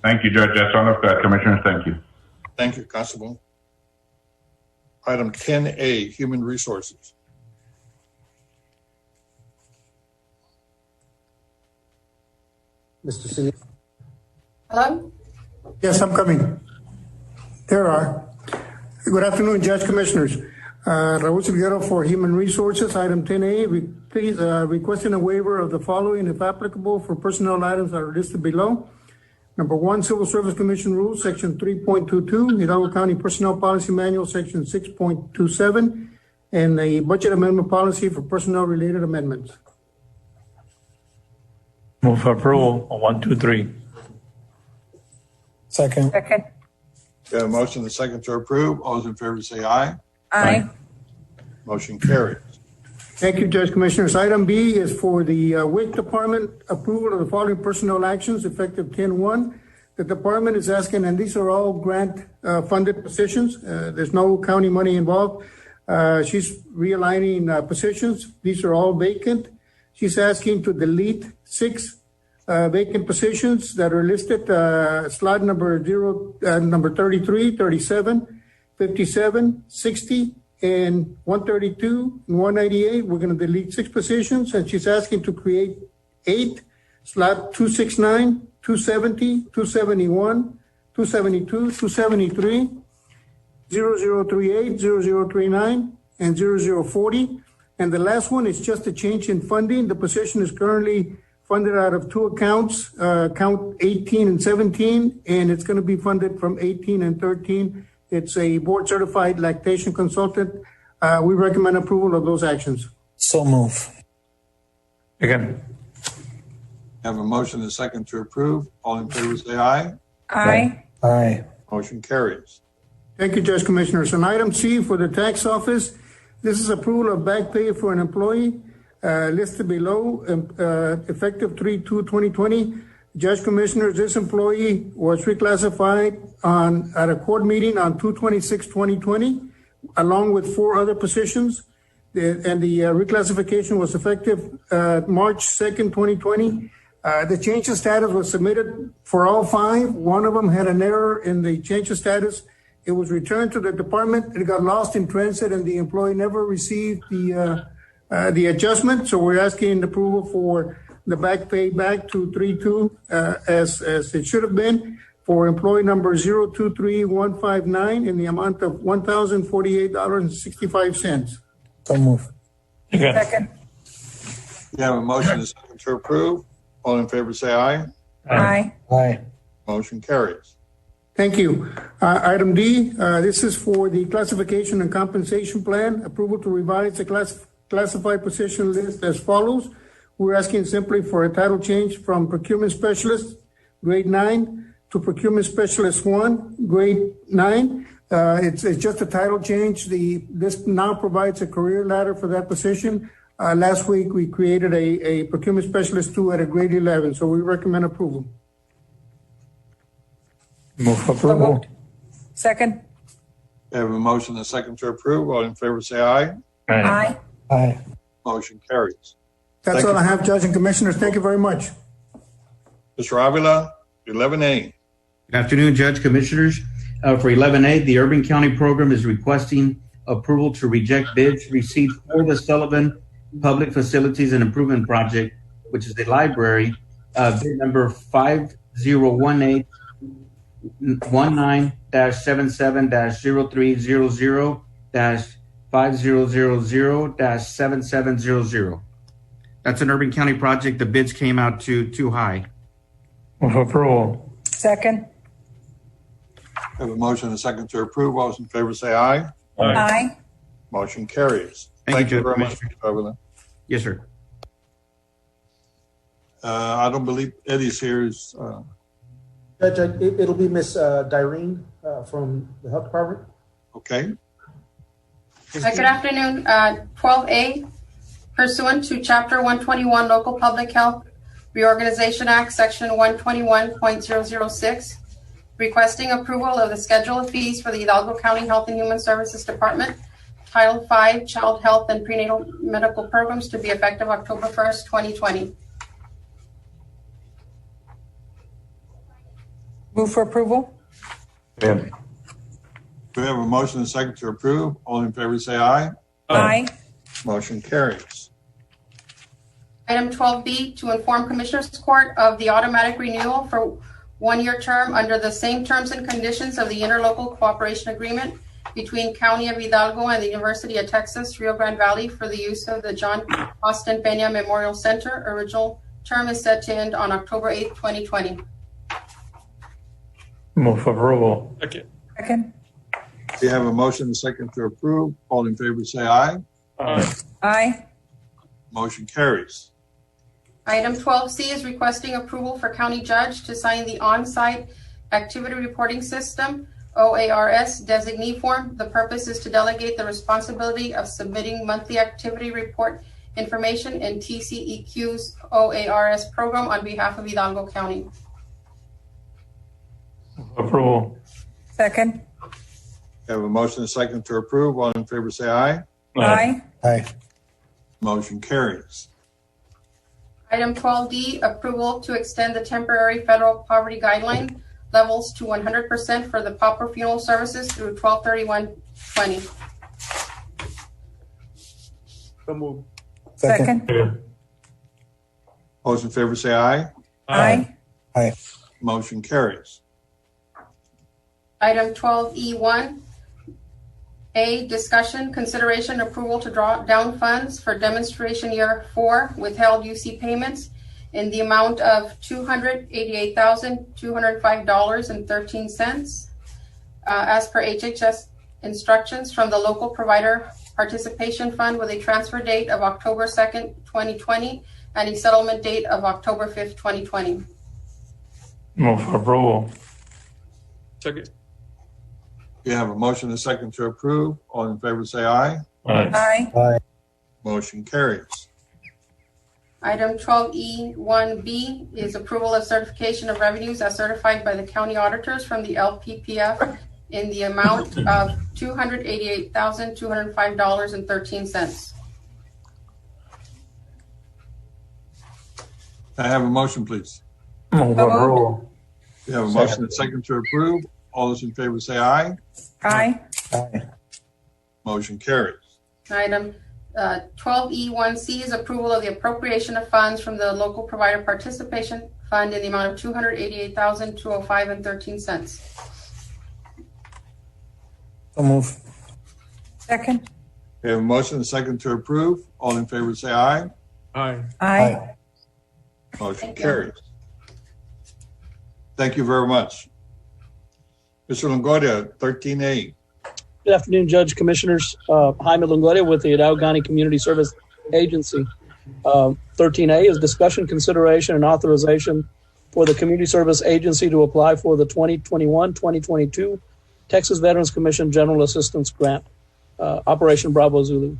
Thank you, Judge. That's all I've got, Commissioners. Thank you. Thank you, Constable. Item 10A, Human Resources. Mr. City. Hello? Yes, I'm coming. There are. Good afternoon, Judge Commissioners. Raul Silguero for Human Resources. Item 10A, please requesting a waiver of the following, if applicable, for personnel items that are listed below. Number 1, Civil Service Commission Rules, Section 3.22, Hidalgo County Personnel Policy Manual, Section 6.27, and a budget amendment policy for personnel-related amendments. Move for approval on 1, 2, 3. Second. Second. We have a motion and a second to approve. All those in favor say aye. Aye. Motion carries. Thank you, Judge Commissioners. Item B is for the WIC Department, approval of the following personnel actions effective 10/1. The department is asking, and these are all grant funded positions. There's no county money involved. She's realigning positions. These are all vacant. She's asking to delete 6 vacant positions that are listed, slot number 33, 37, 57, 60, and 132 and 198. We're going to delete 6 positions, and she's asking to create 8, slot 269, 270, 271, 272, 273, 0038, 0039, and 0040. And the last one is just a change in funding. The position is currently funded out of 2 accounts, account 18 and 17, and it's going to be funded from 18 and 13. It's a board certified lactation consultant. We recommend approval of those actions. So move. Again. Have a motion and a second to approve. All in favor say aye. Aye. Aye. Motion carries. Thank you, Judge Commissioners. And item C for the tax office, this is approval of back pay for an employee listed below, effective 3/2/2020. Judge Commissioners, this employee was reclassified at a court meeting on 2/26/2020, along with 4 other positions. And the reclassification was effective March 2nd, 2020. The change of status was submitted for all 5. One of them had an error in the change of status. It was returned to the department. It got lost in transit, and the employee never received the adjustment. So we're asking approval for the back pay back to 3/2 as it should have been for employee number 023159 in the amount of $1,048.65. So move. Again. Second. You have a motion and a second to approve. All in favor say aye. Aye. Aye. Motion carries. Thank you. Item D, this is for the classification and compensation plan, approval to revise the classified position list as follows. We're asking simply for a title change from procurement specialist, grade 9, to procurement specialist 1, grade 9. It's just a title change. This now provides a career ladder for that position. Last week, we created a procurement specialist 2 at a grade 11, so we recommend approval. Move for approval. Second. We have a motion and a second to approve. All in favor say aye. Aye. Aye. Motion carries. That's all I have, Judge and Commissioners. Thank you very much. Mr. Avila, 11A. Good afternoon, Judge, Commissioners. For 11A, the Urban County Program is requesting approval to reject bids received for the Sullivan Public Facilities and Improvement Project, which is the library, bid number 5019-77-0300-5000-7700. That's an Urban County project. The bids came out too high. Move for approval. Second. We have a motion and a second to approve. All those in favor say aye. Aye. Motion carries. Thank you, very much, Commissioner. Mr. Avila. Yes, sir. I don't believe Eddie's here. Judge, it'll be Miss Direne from the Health Department. Okay. Good afternoon. 12A, pursuant to Chapter 121 Local Public Health Reorganization Act, Section 121.006, requesting approval of the schedule of fees for the Hidalgo County Health and Human Services Department, Title V, Child Health and Prenatal Medical Programs to be effective October 1st, 2020. Move for approval. Do we have a motion and a second to approve? All in favor say aye. Aye. Motion carries. Item 12B, to inform Commissioners Court of the automatic renewal for one-year term under the same terms and conditions of the interlocal cooperation agreement between County of Hidalgo and the University of Texas, Rio Grande Valley for the use of the John Austin Peña Memorial Center. Original term is set to end on October 8th, 2020. Move for approval. Second. We have a motion and a second to approve. All in favor say aye. Aye. Motion carries. Item 12C is requesting approval for county judge to sign the on-site activity reporting system, OARS designee form. The purpose is to delegate the responsibility of submitting monthly activity report information in TCEQ's OARS program on behalf of Hidalgo County. Approval. Second. We have a motion and a second to approve. All in favor say aye. Aye. Aye. Motion carries. Item 12D, approval to extend the temporary federal poverty guideline levels to 100% for the pauper funeral services through 12/31/20. So move. Second. All those in favor say aye. Aye. Aye. Motion carries. Item 12E1, A, discussion, consideration, approval to draw down funds for demonstration year 4 withheld UC payments in the amount of $288,205.13 as per HHS instructions from the local provider participation fund with a transfer date of October 2nd, 2020 and a settlement date of October 5th, 2020. Move for approval. Second. We have a motion and a second to approve. All in favor say aye. Aye. Aye. Motion carries. Item 12E1B is approval of certification of revenues as certified by the county auditors from the LPPF in the amount of $288,205.13. Can I have a motion, please? Move for approval. We have a motion and a second to approve. All those in favor say aye. Aye. Aye. Motion carries. Item 12E1C is approval of the appropriation of funds from the local provider participation fund in the amount of $288,205.13. So move. Second. We have a motion and a second to approve. All in favor say aye. Aye. Aye. Motion carries. Thank you very much. Mr. Longoria, 13A. Good afternoon, Judge, Commissioners. Jaime Longoria with the Hidalgo County Community Service Agency. 13A is discussion, consideration, and authorization for the Community Service Agency to apply for the 2021-2022 Texas Veterans Commission General Assistance Grant, Operation Bravo Zulu.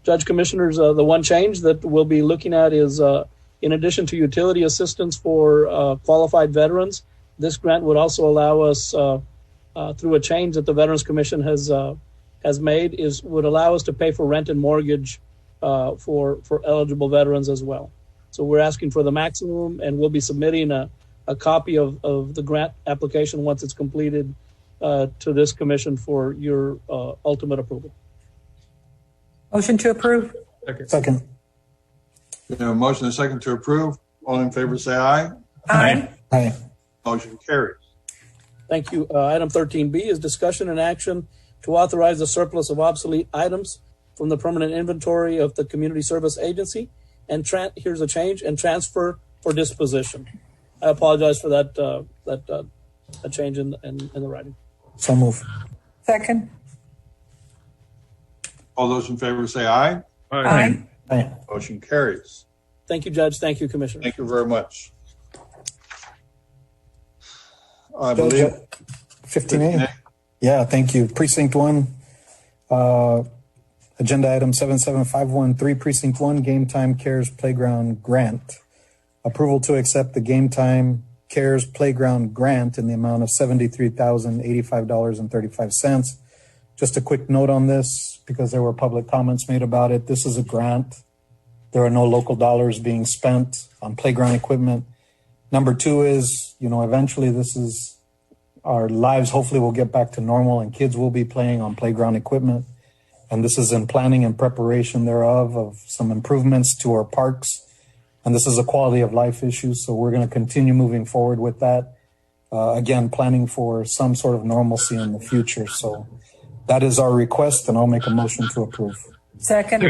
Judge, Commissioners, the one change that we'll be looking at is in addition to utility assistance for qualified veterans, this grant would also allow us, through a change that the Veterans Commission has made, would allow us to pay for rent and mortgage for eligible veterans as well. So we're asking for the maximum, and we'll be submitting a copy of the grant application once it's completed to this commission for your ultimate approval. Motion to approve. Second. We have a motion and a second to approve. All in favor say aye. Aye. Aye. Motion carries. Thank you. Item 13B is discussion and action to authorize the surplus of obsolete items from the permanent inventory of the Community Service Agency, and here's a change, and transfer for disposition. I apologize for that change in the writing. So move. Second. All those in favor say aye. Aye. Aye. Motion carries. Thank you, Judge. Thank you, Commissioner. Thank you very much. I Judge, believe 15A. Yeah, thank you. Precinct 1, agenda item 77513, Precinct 1, Game Time Cares Playground Grant. Approval to accept the Game Time Cares Playground Grant in the amount of $73,085.35. Just a quick note on this, because there were public comments made about it. This is a grant. There are no local dollars being spent on playground equipment. Number 2 is, eventually this is our lives hopefully will get back to normal and kids will be playing on playground equipment. And this is in planning and preparation thereof of some improvements to our parks. And this is a quality of life issue. So we're going to continue moving forward with that. Again, planning for some sort of normalcy in the future. So that is our request, and I'll make a motion to approve. Second.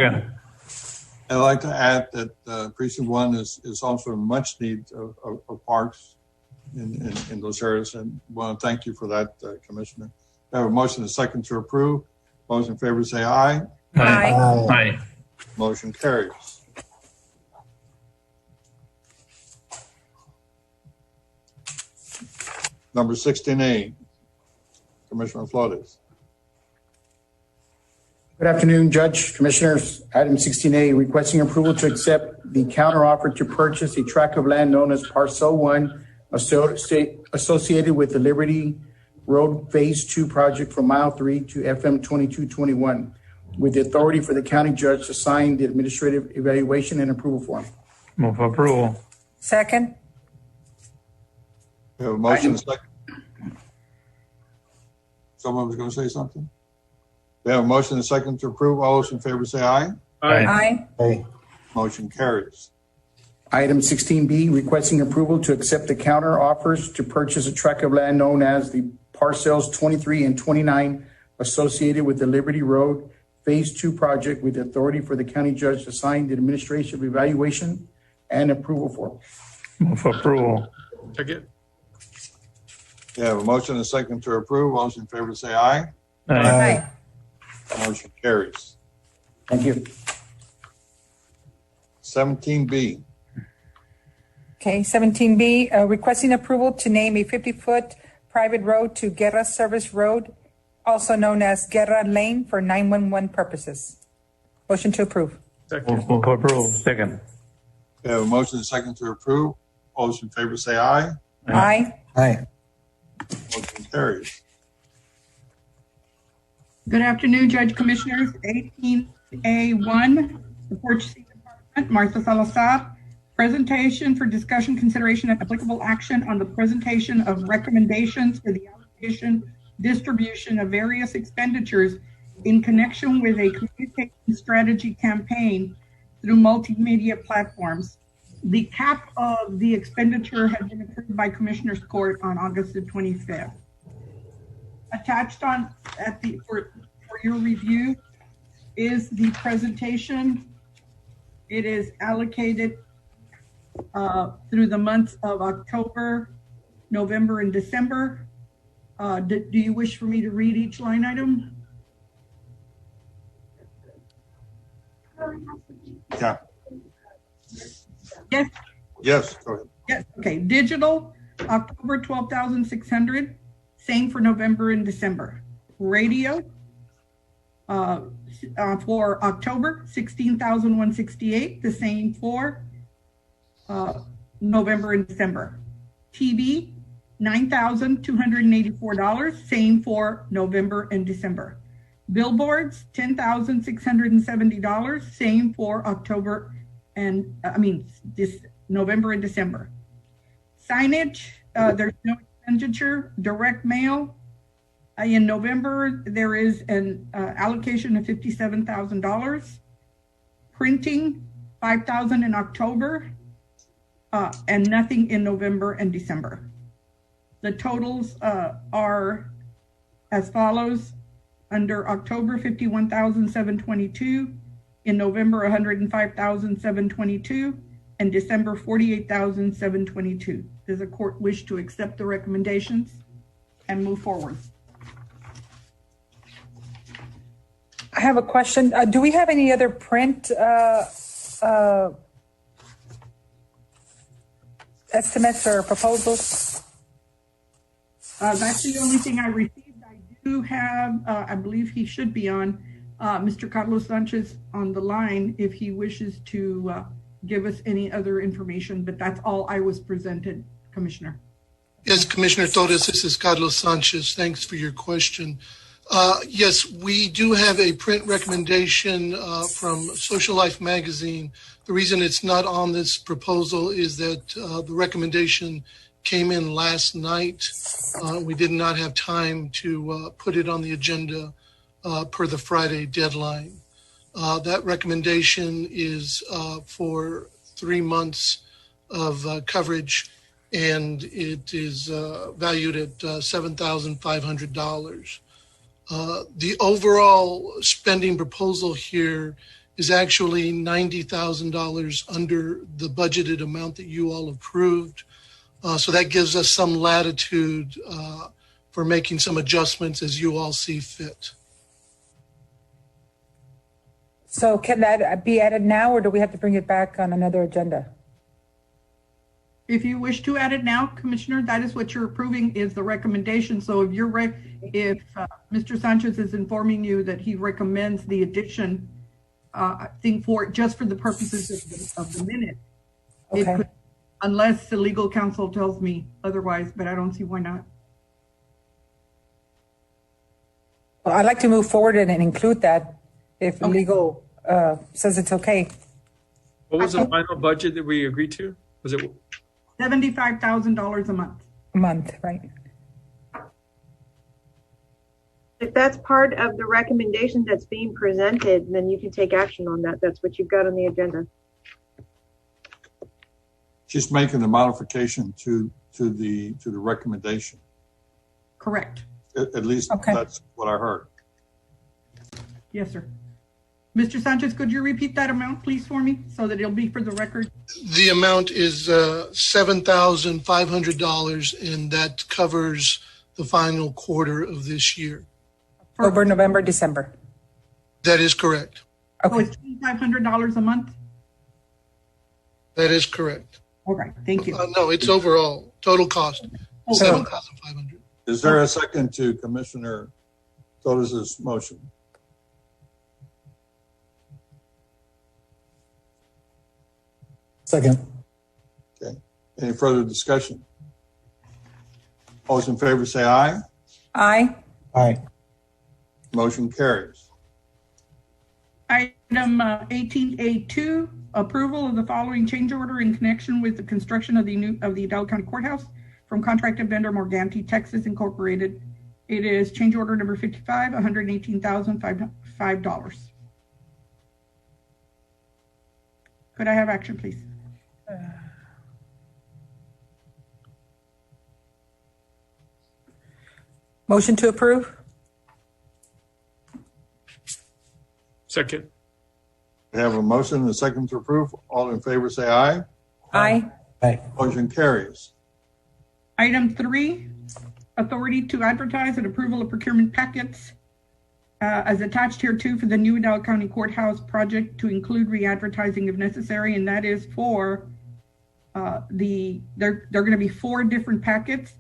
I'd like to add that Precinct 1 is also in much need of parks in those areas, and I want to thank you for that, Commissioner. I have a motion and a second to approve. Those in favor say aye. Aye. Aye. Motion carries. Number 16A, Commissioner Flores. Good afternoon, Judge, Commissioners. Item 16A, requesting approval to accept the counteroffer to purchase a tract of land known as Parcel 1 associated with the Liberty Road Phase 2 project from Mile 3 to FM 2221, with the authority for the county judge to sign the administrative evaluation and approval form. Move for approval. Second. We have a motion and a second. Someone was going to say something? We have a motion and a second to approve. All those in favor say aye. Aye. Aye. Motion carries. Item 16B, requesting approval to accept the counter offers to purchase a tract of land known as the Parcels 23 and 29 associated with the Liberty Road Phase 2 project, with the authority for the county judge to sign the administrative evaluation and approval form. Move for approval. Second. We have a motion and a second to approve. All those in favor say aye. Aye. Motion carries. Thank you. 17B. Okay, 17B, requesting approval to name a 50-foot private road to Guerra Service Road, also known as Guerra Lane, for 911 purposes. Motion to approve. Move for approval. Second. We have a motion and a second to approve. All those in favor say aye. Aye. Aye. Motion carries. Good afternoon, Judge Commissioners. 18A1, the Purchasing Department, Martha Salazar. Presentation for discussion, consideration, and applicable action on the presentation of recommendations for the allocation, distribution of various expenditures in connection with a communication strategy campaign through multimedia platforms. The cap of the expenditure had been approved by Commissioners Court on August the 25th. Attached for your review is the presentation. It is allocated through the months of October, November, and December. Do you wish for me to read each line item? Yeah. Yes. Yes, go ahead. Yes. Okay. Digital, October 12,600. Same for November and December. Radio, for October, 16,168. The same for November and December. TV, $9,284. Same for November and December. Billboards, $10,670. Same for November and December. Signage, there's no expenditure. Direct mail, in November, there is an allocation of $57,000. Printing, $5,000 in October, and nothing in November and December. The totals are as follows. Under October, $51,722. In November, $105,722. And December, $48,722. Does the court wish to accept the recommendations and move forward? I have a question. Do we have any other print estimates or proposals? That's the only thing I received. I do have, I believe he should be on, Mr. Carlos Sanchez on the line if he wishes to give us any other information, but that's all I was presented, Commissioner. Yes, Commissioner Torres, this is Carlos Sanchez. Thanks for your question. Yes, we do have a print recommendation from Social Life magazine. The reason it's not on this proposal is that the recommendation came in last night. We did not have time to put it on the agenda per the Friday deadline. That recommendation is for 3 months of coverage, and it is valued at $7,500. The overall spending proposal here is actually $90,000 under the budgeted amount that you all approved. So that gives us some latitude for making some adjustments as you all see fit. So can that be added now, or do we have to bring it back on another agenda? If you wish to add it now, Commissioner, that is what you're approving is the recommendation. So if you're if Mr. Sanchez is informing you that he recommends the addition, I think for just for the purposes of the minute, it could, unless the legal counsel tells me otherwise, but I don't see why not. Well, I'd like to move forward and include that if legal says it's okay. What was the final budget that we agreed to? Was it $75,000 a month? A month, right? If that's part of the recommendation that's being presented, then you can take action on that. That's what you've got on the agenda. She's making the modification to the recommendation. Correct. At least that's what I heard. Yes, sir. Mr. Sanchez, could you repeat that amount, please, for me, so that it'll be for the record? The amount is $7,500, and that covers the final quarter of this year. October, November, December. That is correct. Okay. So it's $2,500 a month? That is correct. Okay, thank you. No, it's overall, total cost, $7,500. Is there a second to Commissioner Torres' motion? Second. Okay. Any further discussion? All those in favor say aye. Aye. Aye. Motion carries. Item 18A2, approval of the following change order in connection with the construction of the Hidalgo County Courthouse from contracted vendor Morganti, Texas Incorporated. It is change order number 55, $118,005. Could I have action, please? Motion to approve? Second. We have a motion and a second to approve. All in favor say aye. Aye. Aye. Motion carries. Item 3, authority to advertise and approval of procurement packets as attached here too for the new Hidalgo County Courthouse project to include re-advertising if necessary, and that is for they're going to be 4 different packets: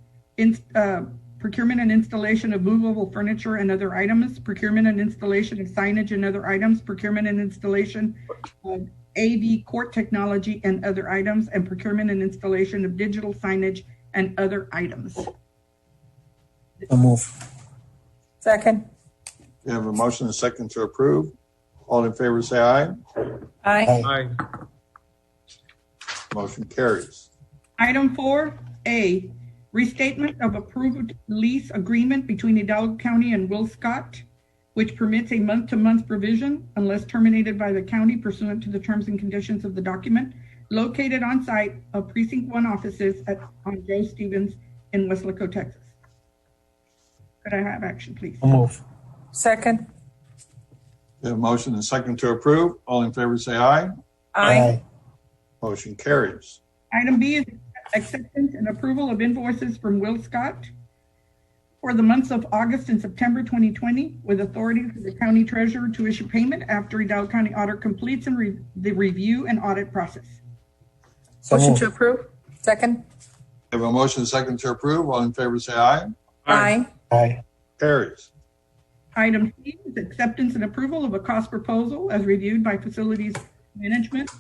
procurement and installation of movable furniture and other items, procurement and installation of signage and other items, procurement and installation of AV court technology and other items, and procurement and installation of digital signage and other items. So move. Second. We have a motion and a second to approve. All in favor say aye. Aye. Aye. Motion carries. Item 4A, restatement of approved lease agreement between Hidalgo County and Will Scott, which permits a month-to-month provision unless terminated by the county pursuant to the terms and conditions of the document, located on site of Precinct 1 offices on Joe Stevens in Weslaco, Texas. Could I have action, please? So move. Second. We have a motion and a second to approve. All in favor say aye. Aye. Motion carries. Item B is acceptance and approval of invoices from Will Scott. for the months of August and September 2020, with authority for the county treasurer to issue payment after Hidalgo County Auditor completes the review and audit process. Motion to approve. Second. We have a motion second to approve. All in favor, say aye. Aye. Aye. Carries. Item C is acceptance and approval of a cost proposal as reviewed by Facilities Management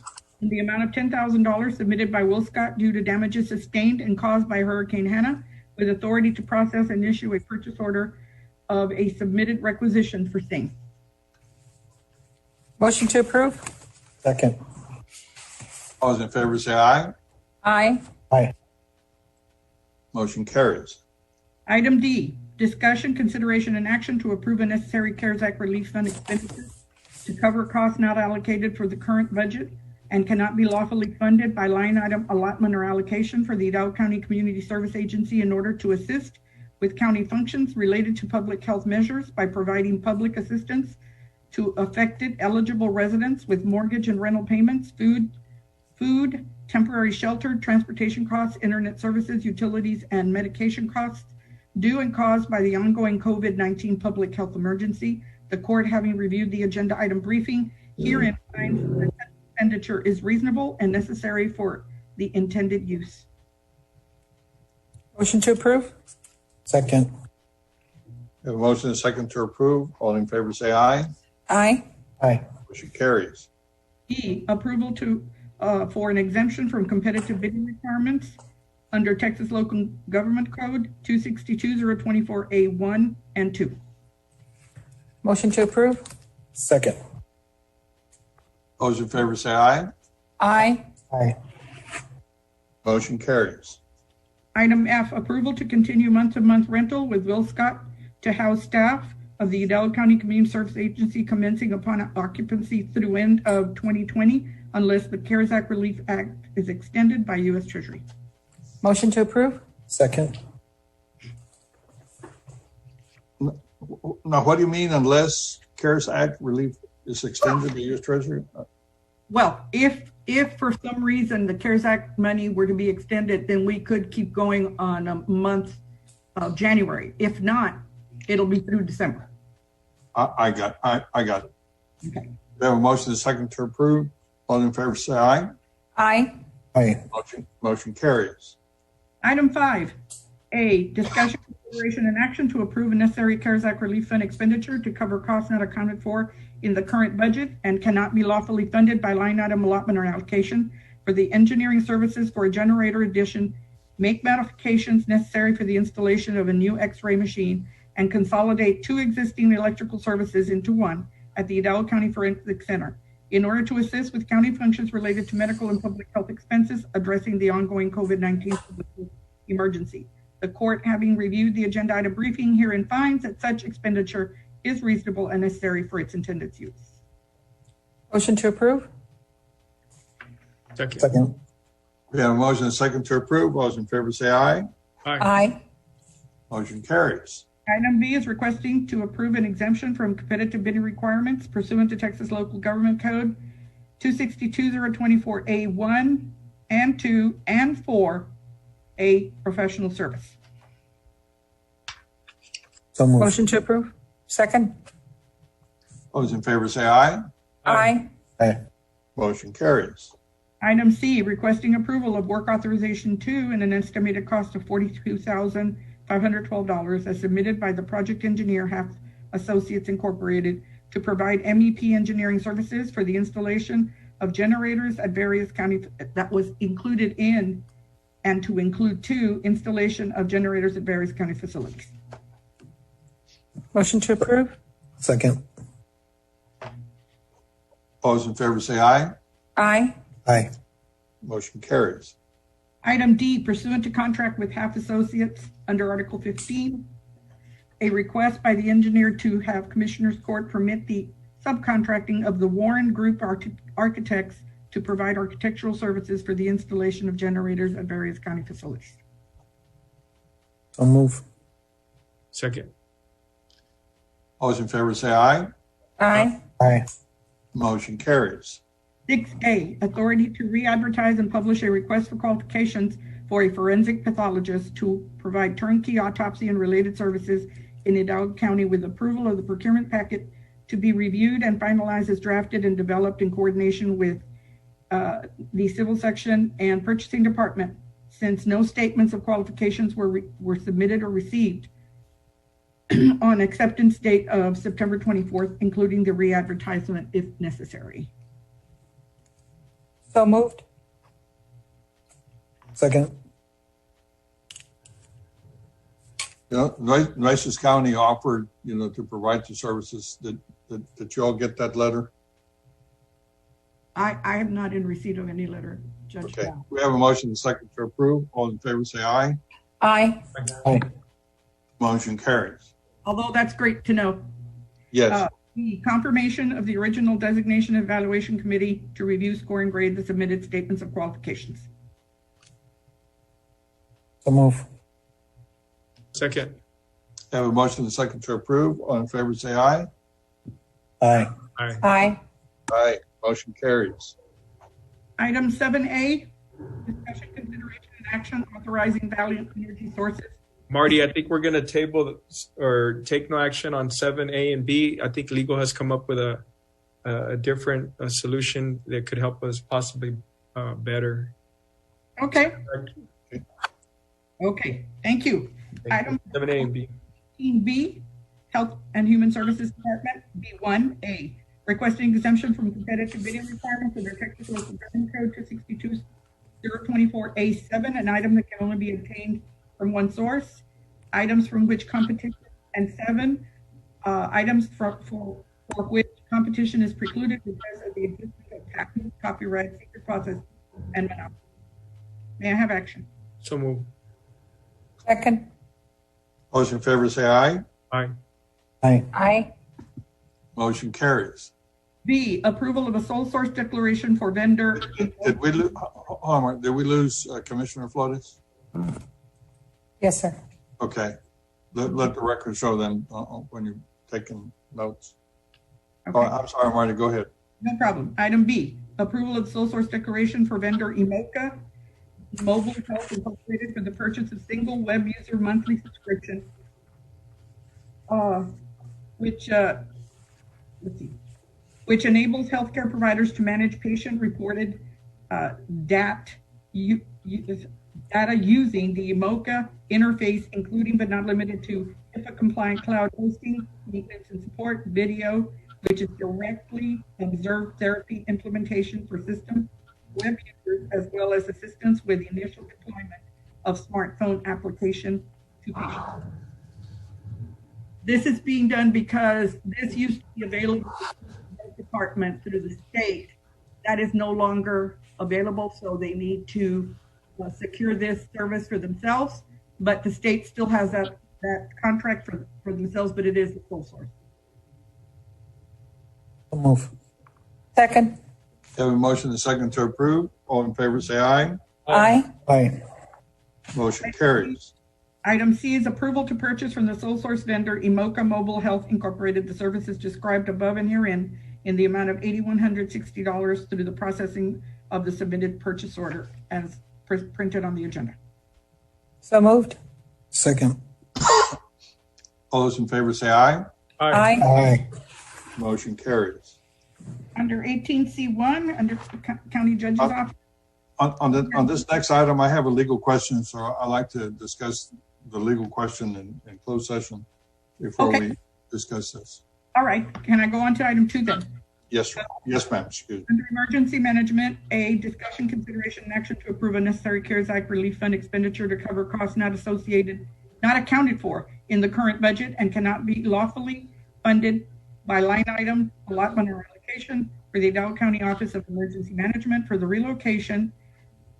in the amount of $10,000 submitted by Will Scott due to damages sustained and caused by Hurricane Hannah, with authority to process and issue a purchase order of a submitted requisition for same. Motion to approve. Second. All those in favor, say aye. Aye. Aye. Motion carries. Item D, discussion, consideration, and action to approve a necessary CARES Act relief fund expenditures to cover costs not allocated for the current budget and cannot be lawfully funded by line item allotment or allocation for the Hidalgo County Community Service Agency in order to assist with county functions related to public health measures by providing public assistance to affected eligible residents with mortgage and rental payments, food, temporary shelter, transportation costs, internet services, utilities, and medication costs due and caused by the ongoing COVID-19 public health emergency. The court, having reviewed the agenda item briefing, herein finds that the expenditure is reasonable and necessary for the intended use. Motion to approve. Second. We have a motion second to approve. All in favor, say aye. Aye. Aye. Motion carries. E, approval for an exemption from competitive bidding requirements under Texas Local Government Code 262-024A1 and 2. Motion to approve. Second. Those in favor, say aye. Aye. Aye. Motion carries. Item F, approval to continue month-to-month rental with Will Scott to house staff of the Hidalgo County Community Service Agency commencing upon occupancy through end of 2020 unless the CARES Act Relief Act is extended by U.S. Treasury. Motion to approve. Second. Now, what do you mean unless CARES Act relief is extended to the U.S. Treasury? Well, if for some reason the CARES Act money were to be extended, then we could keep going on a month of January. If not, it'll be through December. I got it. Okay. We have a motion second to approve. All in favor, say aye. Aye. Aye. Motion carries. Item 5, A, discussion, consideration, and action to approve a necessary CARES Act relief fund expenditure to cover costs not accounted for in the current budget and cannot be lawfully funded by line item allotment or allocation for the engineering services for a generator addition, make modifications necessary for the installation of a new X-ray machine, and consolidate 2 existing electrical services into one at the Hidalgo County Forensic Center in order to assist with county functions related to medical and public health expenses addressing the ongoing COVID-19 emergency. The court, having reviewed the agenda item briefing, herein finds that such expenditure is reasonable and necessary for its intended use. Motion to approve. Second. We have a motion second to approve. All those in favor, say aye. Aye. Motion carries. Item B is requesting to approve an exemption from competitive bidding requirements pursuant to Texas Local Government Code 262-024A1 and 2 and 4, a professional service. So moved. Motion to approve. Second. All those in favor, say aye. Aye. Aye. Motion carries. Item C, requesting approval of work authorization 2 in an estimated cost of $42,512 as submitted by the project engineer Half Associates Incorporated to provide MEP engineering services for the installation of generators at various counties. That was included in, and to include 2, installation of generators at various county facilities. Motion to approve. Second. All those in favor, say aye. Aye. Aye. Motion carries. Item D, pursuant to contract with Half Associates under Article 15, a request by the engineer to have Commissioners Court permit the subcontracting of the Warren Group Architects to provide architectural services for the installation of generators at various county facilities. So move. Second. All those in favor, say aye. Aye. Aye. Motion carries. 6A, authority to re-advertise and publish a request for qualifications for a forensic pathologist to provide turnkey autopsy and related services in Hidalgo County with approval of the procurement packet to be reviewed and finalized as drafted and developed in coordination with the Civil Section and Purchasing Department, since no statements of qualifications were submitted or received on acceptance date of September 24th, including the re-advertisement if necessary. So moved. Second. Nueces County offered, to provide the services. Did you all get that letter? I have not in receipt of any letter, Judge. Okay. We have a motion and second to approve. All in favor, say aye. Aye. Aye. Motion carries. Although that's great to know. Yes. The confirmation of the original designation evaluation committee to review, score, and grade the submitted statements of qualifications. So move. Second. I have a motion and second to approve. All in favor, say aye. Aye. Aye. Aye. Aye. Motion carries. Item 7A, discussion, consideration, and action authorizing Valiant Energy Sources. Marty, I think we're going to table or take no action on 7A and B. I think legal has come up with a different solution that could help us possibly better. Okay. Okay. Thank you. Item 7A and B. 15B, Health and Human Services Department. B1A, requesting exemption from competitive bidding requirements under Texas Local Government Code 262-024A7, an item that can only be obtained from one source, items from which competition, and 7 items for which competition is precluded because of the existence of patent, copyright, secret process, and monopoly. May I have action? So move. Second. Those in favor, say aye. Aye. Aye. Aye. Motion carries. B, approval of a sole source declaration for vendor. Did we lose Commissioner Flores? Yes, sir. Okay. Let the record show then when you're taking notes. Okay. Oh, I'm sorry, Marty, go ahead. No problem. Item B, approval of sole source declaration for vendor Emoca Mobile Health Incorporated for the purchase of single web user monthly subscription, which enables healthcare providers to manage patient-reported data using the Emoca interface, including but not limited to HIPAA-compliant cloud hosting, maintenance and support, video, which is directly observed therapy implementation for system web users, as well as assistance with the initial deployment of smartphone application to patients. This is being done because this used to be available to the health department through the state. That is no longer available, so they need to secure this service for themselves, but the state still has that contract for themselves, but it is the sole source. So move. Second. Have a motion and second to approve. All in favor, say aye. Aye. Aye. Motion carries. Item C is approval to purchase from the sole source vendor Emoca Mobile Health Incorporated the services described above and herein in the amount of $8,160 through the processing of the submitted purchase order as printed on the agenda. So moved. Second. All those in favor say aye. Aye. Aye. Motion carries. Under 18C1, under County Judge's Office. On this next item, I have a legal question, so I'd like to discuss the legal question in closed session before we discuss this. All right. Can I go on to item 2 then? Yes, yes, ma'am. Excuse me. Under Emergency Management, A, discussion, consideration, and action to approve a necessary CARES Act relief fund expenditure to cover costs not accounted for in the current budget and cannot be lawfully funded by line item, allotment, or allocation for the Hidalgo County Office of Emergency Management for the relocation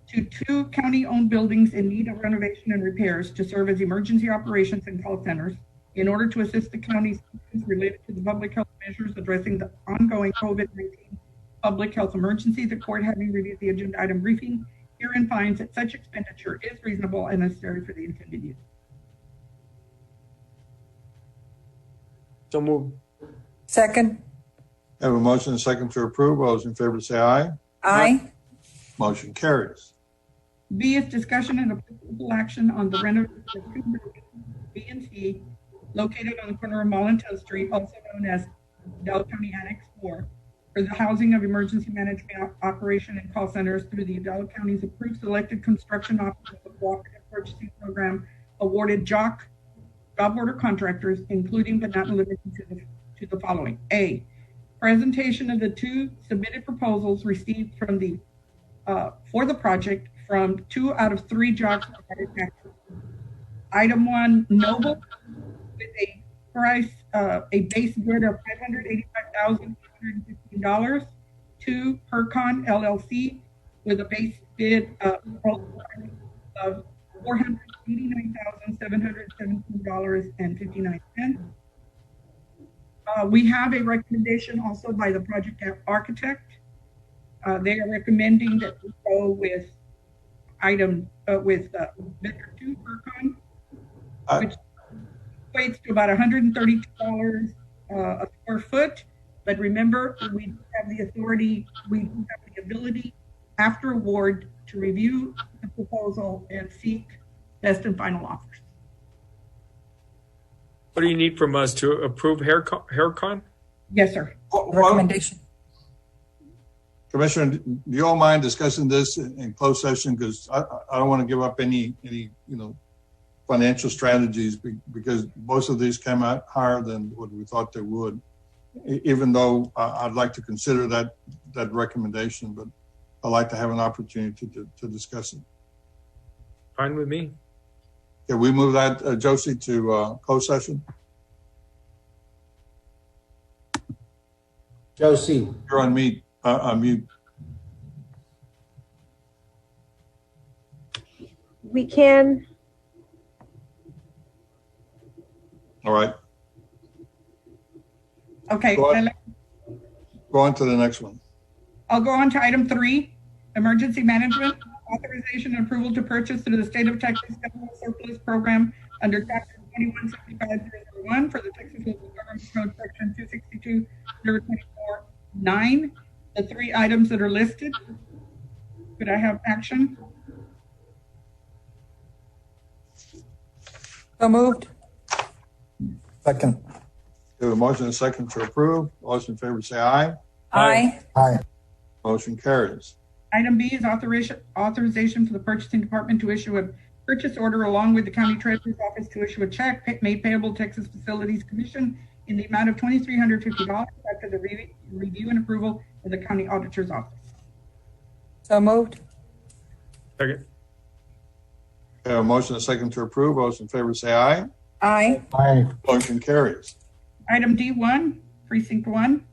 to 2 county-owned buildings in need of renovation and repairs to serve as emergency operations and call centers in order to assist the county's related to the public health measures addressing the ongoing COVID-19 public health emergency. The court, having reviewed the agenda item briefing, herein finds that such expenditure is reasonable and necessary for the intended use. So move. Second. I have a motion and second to approve. All those in favor say aye. Aye. Motion carries. B is discussion and applicable action on the renovation of 2 buildings, B and C, located on the corner of Mall and 10th Street, also known as Hidalgo County Annex 4, for the housing of emergency management operation and call centers through the Hidalgo County's approved selected construction office of the cooperative purchasing program awarded job order contractors, including but not limited to the following. A, presentation of the 2 submitted proposals received from the for the project from 2 out of 3 job manufacturers. Item 1, Noble, with a price, a base bid of $585,815. 2, Percon LLC, with a base bid of $489,717.59. We have a recommendation also by the project architect. They are recommending that we go with item vendor 2, Percon, which equates to about $132 a square foot. But remember, we have the authority, we have the ability after award to review the proposal and seek best and final offers. What do you need from us to approve Haircon? Yes, sir. Recommendation. Commissioner, do you all mind discussing this in closed session? Because I don't want to give up any financial strategies because most of these came out higher than what we thought they would. Even though I'd like to consider that recommendation, but I'd like to have an opportunity to discuss it. Fine with me. Can we move that, Josie, to closed session? Josie. You're on mute. We can. All right. Okay. Go on to the next one. I'll go on to item 3, emergency management, authorization and approval to purchase through the state of Texas Federal Surplus Program under Chapter 2175-001 for the Texas Local Government Code Section 262-024-9. The 3 items that are listed. Could I have action? So moved. Second. We have a motion and a second to approve. All those in favor say aye. Aye. Aye. Motion carries. Item B is authorization for the purchasing department to issue a purchase order along with the county treasurer's office to issue a check made payable to Texas Facilities Commission in the amount of $2,350 after the review and approval of the county auditor's office. So moved. Second. We have a motion and a second to approve. All those in favor say aye. Aye. Aye. Motion carries. Item D1, Precinct 1,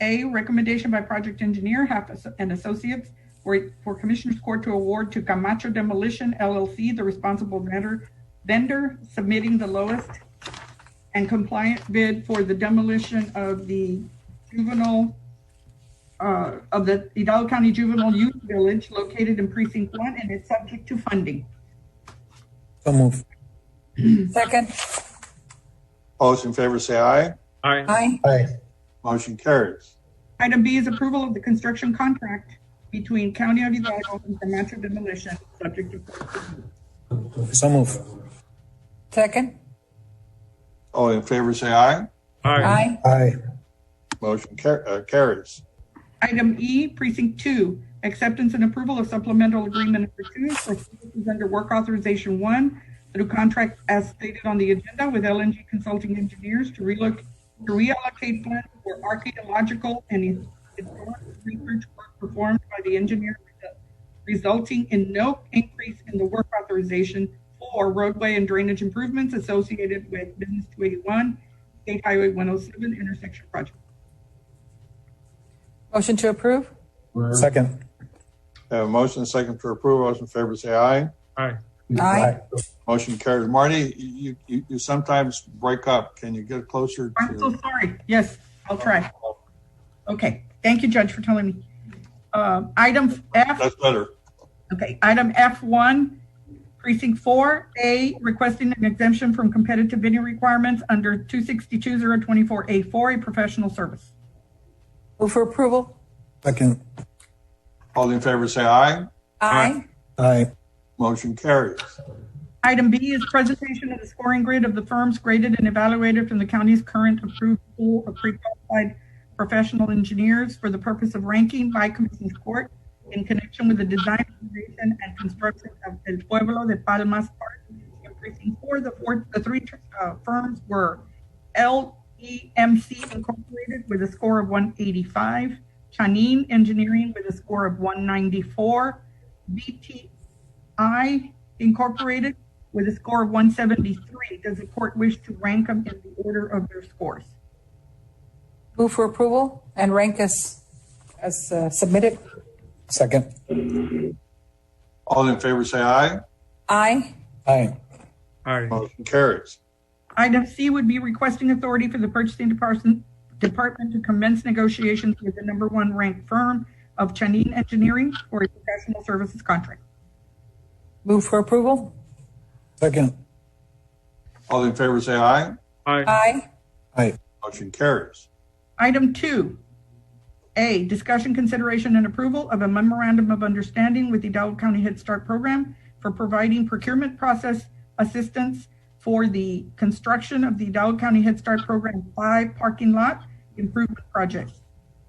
A, recommendation by project engineer Half and Associates for Commissioners Court to award to Camacho Demolition LLC, the responsible vendor, submitting the lowest and compliant bid for the demolition of the Hidalgo County Juvenile Youth Village located in Precinct 1 and is subject to funding. So move. Second. All those in favor say aye. Aye. Aye. Aye. Motion carries. Item B is approval of the construction contract between County of Hidalgo and Camacho Demolition, subject to So move. Second. All in favor say aye. Aye. Aye. Motion carries. Item E, Precinct 2, acceptance and approval of supplemental agreement number 2 for services under work authorization 1 through contract as stated on the agenda with LNG Consulting Engineers to reallocate funds for archaeological and historic research work performed by the engineer, resulting in no increase in the work authorization for roadway and drainage improvements associated with Business 281, State Highway 107 intersection project. Motion to approve. Second. Have a motion and a second to approve. All those in favor say aye. Aye. Aye. Motion carries. Marty, you sometimes break up. Can you get closer? I'm so sorry. Yes, I'll try. Okay. Thank you, Judge, for telling me. Item F. That's better. Okay. Item F1, Precinct 4A, requesting an exemption from competitive bidding requirements under 262-024A4, a professional service. Move for approval. Second. All in favor say aye. Aye. Aye. Motion carries. Item B is presentation of the scoring grid of the firms graded and evaluated from the county's current approved pool of pre-qualified professional engineers for the purpose of ranking by Commissioners Court in connection with the design, renovation, and construction of El Pueblo de Palmas Park in Precinct 4. The three firms were LEMC Incorporated with a score of 185, Chanin Engineering with a score of 194, BTI Incorporated with a score of 173. Does the court wish to rank them in the order of their scores? Move for approval and rank as submitted. Second. All in favor say aye. Aye. Aye. Aye. Motion carries. Item C would be requesting authority for the purchasing department to commence negotiations with the number one ranked firm of Chanin Engineering for a professional services contract. Move for approval. Second. All in favor say aye. Aye. Aye. Aye. Motion carries. Item 2A, discussion, consideration, and approval of a memorandum of understanding with the Hidalgo County Head Start program for providing procurement process assistance for the construction of the Hidalgo County Head Start program 5 parking lot improvement project,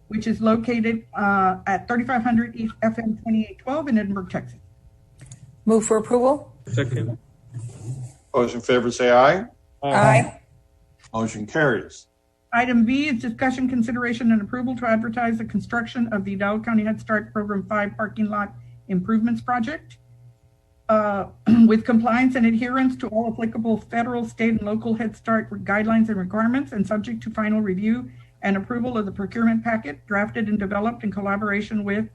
which is located at 3500 East FM 2812 in Edinburgh, Texas. Move for approval. Second. Those in favor say aye. Aye. Motion carries. Item B is discussion, consideration, and approval to advertise the construction of the Hidalgo County Head Start Program 5 parking lot improvements project with compliance and adherence to all applicable federal, state, and local Head Start guidelines and requirements, and subject to final review and approval of the procurement packet drafted and developed in collaboration with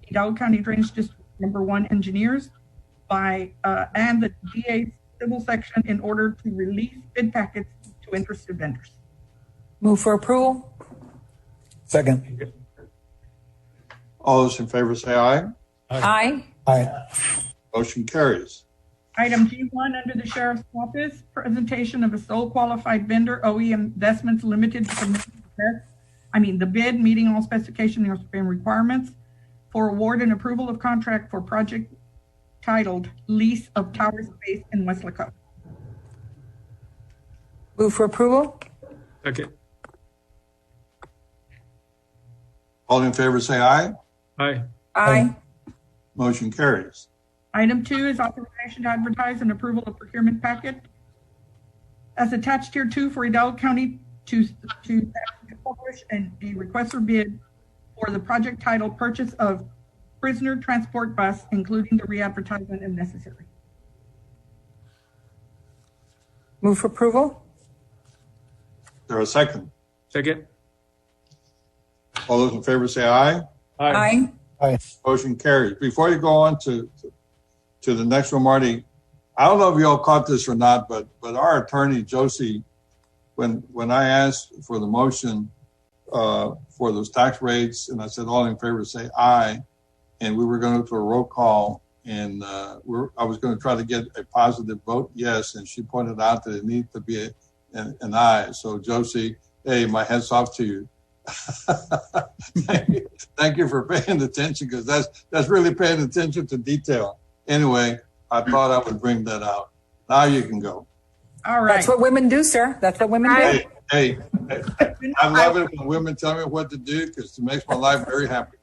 Hidalgo County Drainage District Number 1 engineers by and the DA civil section in order to release bid packets to interested vendors. Move for approval. Second. All those in favor say aye. Aye. Aye. Motion carries. Item G1 under the Sheriff's Office, presentation of a sole qualified vendor, OE Investments Limited, the bid meeting all specifications and requirements for award and approval of contract for project titled Lease of Tower Space in Weslaco. Move for approval. Second. All in favor say aye. Aye. Aye. Motion carries. Item 2 is authorization to advertise and approval of procurement packet as attached here 2 for Hidalgo County to publish a request for bid for the project titled Purchase of Prisoner Transport Bus, including the re-advertisement if necessary. Move for approval. Is there a second? Second. All those in favor say aye. Aye. Aye. Motion carries. Before you go on to the next one, Marty, I don't know if you all caught this or not, but our attorney, Josie, when I asked for the motion for those tax rates, and I said all in favor say aye, and we were going to do a roll call, and I was going to try to get a positive vote yes, and she pointed out that it needs to be an aye. So Josie, hey, my hat's off to you. Thank you for paying attention, because that's really paying attention to detail. Anyway, I thought I would bring that out. Now you can go. All right. That's what women do, sir. That's what women do. Hey, I love it when women tell me what to do, because it makes my life very happy.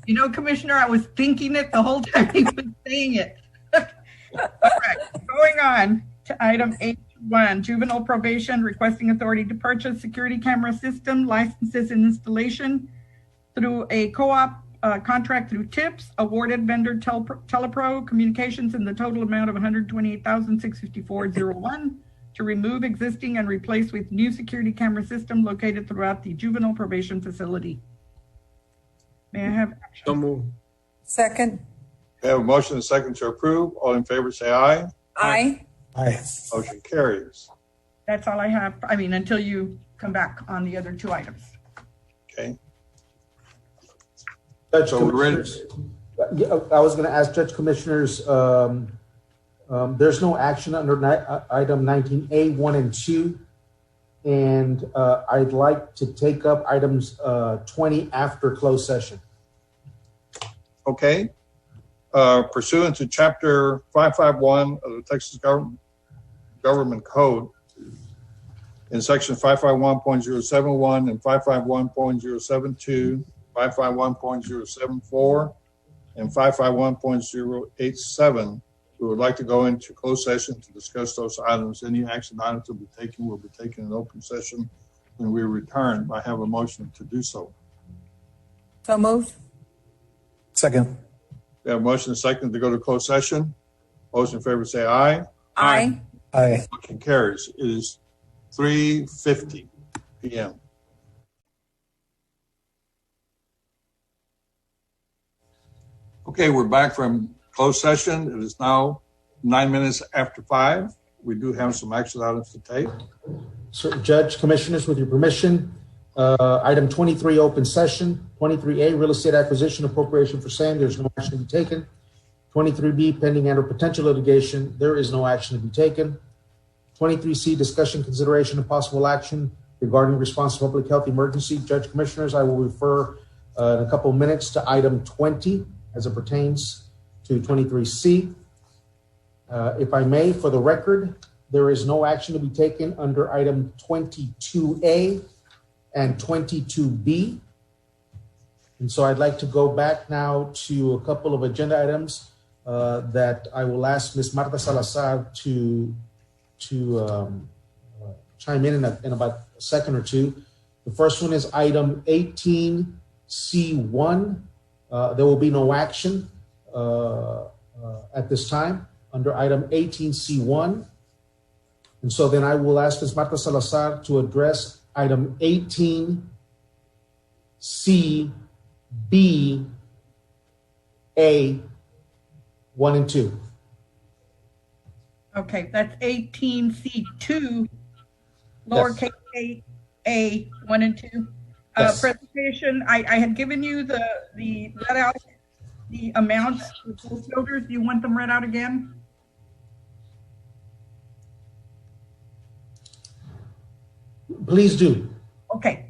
You know, Commissioner, I was thinking it the whole time he was saying it. All right, going on to item H1, juvenile probation requesting authority to purchase security camera system, licenses, and installation through a co-op contract through TIPS, awarded vendor Telepro Communications in the total amount of $128,654.01 to remove existing and replace with new security camera system located throughout the juvenile probation facility. May I have action? So move. Second. We have a motion and a second to approve. All in favor say aye. Aye. Aye. Motion carries. That's all I have. Until you come back on the other 2 items. Okay. Judge So we're ready. Commissioners, I was going to ask Judge Commissioners, there's no action under item 19A, 1 and 2. And I'd like to take up items 20 after closed session. Okay. pursuant to Chapter 551 of the Texas Government Code, in Section 551.071 and 551.072, 551.074, and 551.087, we would like to go into closed session to discuss those items. Any action items will be taken in open session when we return. I have a motion to do so. So moved. Second. We have a motion and second to go to closed session. Those in favor say aye. Aye. Aye. Motion carries. It is 3:50 p.m. Okay, we're back from closed session. It is now 9 minutes after 5. We do have some action items to take. Sir, Judge, Commissioners, with your permission, item 23, open session. 23A, real estate acquisition appropriation for same. There's no action to be taken. 23B, pending and or potential litigation. There is no action to be taken. 23C, discussion, consideration, and possible action regarding response to public health emergency. Judge, Commissioners, I will refer in a couple of minutes to item 20 as it pertains to 23C. If I may, for the record, there is no action to be taken under item 22A and 22B. And so I'd like to go back now to a couple of agenda items that I will ask Ms. Marta Salazar to chime in about a second or two. The first one is item 18C1. There will be no action at this time under item 18C1. And so then I will ask Ms. Marta Salazar to address item 18C, A, 1 and 2. Okay, that's 18C2, lowercase a 1 and 2. Yes. Presentation, I had given you the read out, the amounts for both builders. Do you want them read out again? Please do. Okay.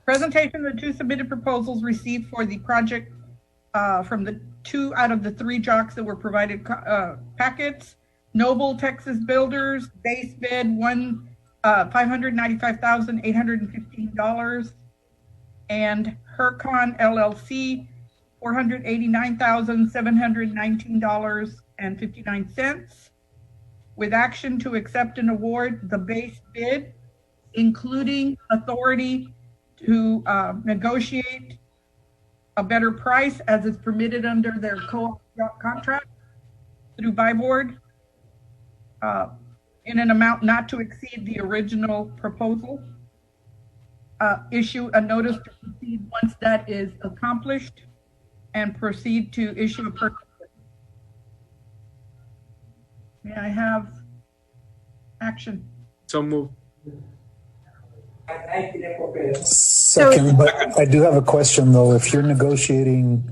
Presentation of the 2 submitted proposals received for the project from the 2 out of the 3 jocks that were provided packets. Noble Texas Builders, base bid $595,815, and Hercon LLC, $489,719.59, with action to accept and award the base bid, including authority to negotiate a better price as is permitted under their co-op contract through buy board, in an amount not to exceed the original proposal. Issue a notice to proceed once that is accomplished, and proceed to issue a purchase. May I have action? So move. Second, but I do have a question though. If you're negotiating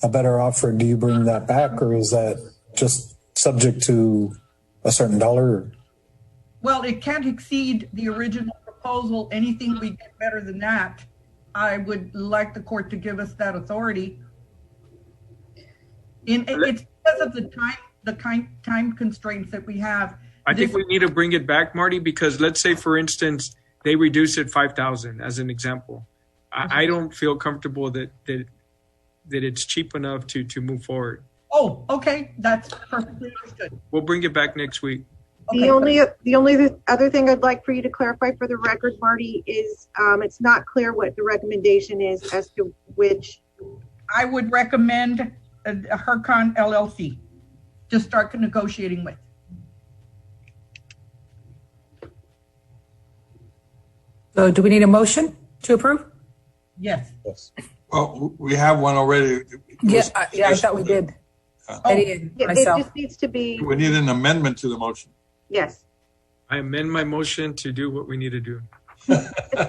a better offer, do you bring that back, or is that just subject to a certain dollar? Well, it can't exceed the original proposal. Anything we get better than that, I would like the court to give us that authority. It's because of the time constraints that we have. I think we need to bring it back, Marty, because let's say, for instance, they reduce it 5,000 as an example. I don't feel comfortable that it's cheap enough to move forward. Oh, okay, that's perfectly understood. We'll bring it back next week. The only other thing I'd like for you to clarify for the record, Marty, is it's not clear what the recommendation is as to which. I would recommend Hercon LLC to start negotiating with. So do we need a motion to approve? Yes. Well, we have one already. Yeah, I thought we did. Eddie and myself. It just needs to be. We need an amendment to the motion. Yes. I amend my motion to do what we need to do.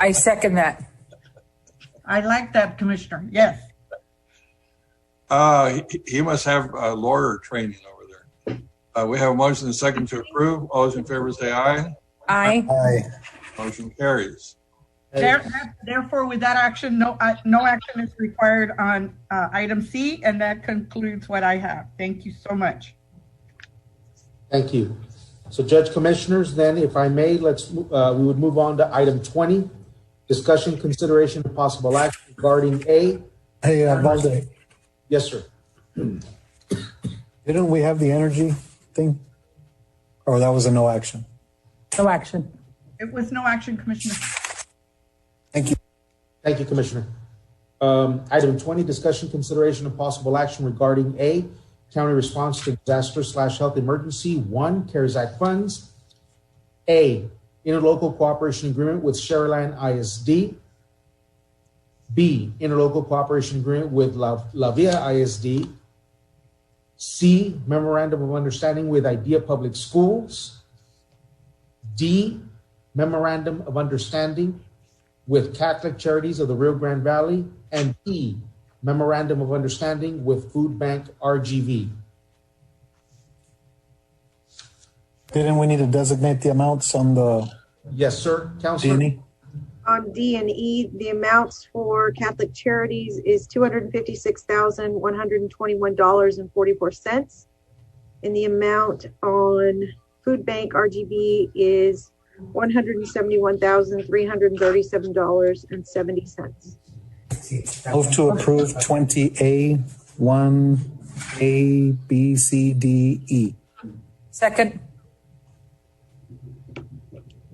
I second that. I like that, Commissioner. Yes. He must have lawyer training over there. We have a motion and a second to approve. All those in favor say aye. Aye. Aye. Motion carries. Therefore, with that action, no action is required on item C, and that concludes what I have. Thank you so much. Thank you. So, Judge Commissioners, then, if I may, we would move on to item 20, discussion, consideration, and possible action regarding A. Hey, Valde. Yes, sir. Didn't we have the energy thing? Or that was a no action? No action. It was no action, Commissioner. Thank you. Thank you, Commissioner. Item 20, discussion, consideration, and possible action regarding A, county response to disaster/health emergency. 1, CARES Act funds. A, interlocal cooperation agreement with Sharyland ISD. B, interlocal cooperation agreement with La Villa ISD. C, memorandum of understanding with IDEA Public Schools. D, memorandum of understanding with Catholic Charities of the Rio Grande Valley. And E, memorandum of understanding with Food Bank RGV. Didn't we need to designate the amounts on the? Yes, sir. Councilor. D&E? On D and E, the amounts for Catholic Charities is $256,121.44. And the amount on Food Bank RGB is $171,337.70. Move to approve 20A, 1A, B, C, D, E. Second.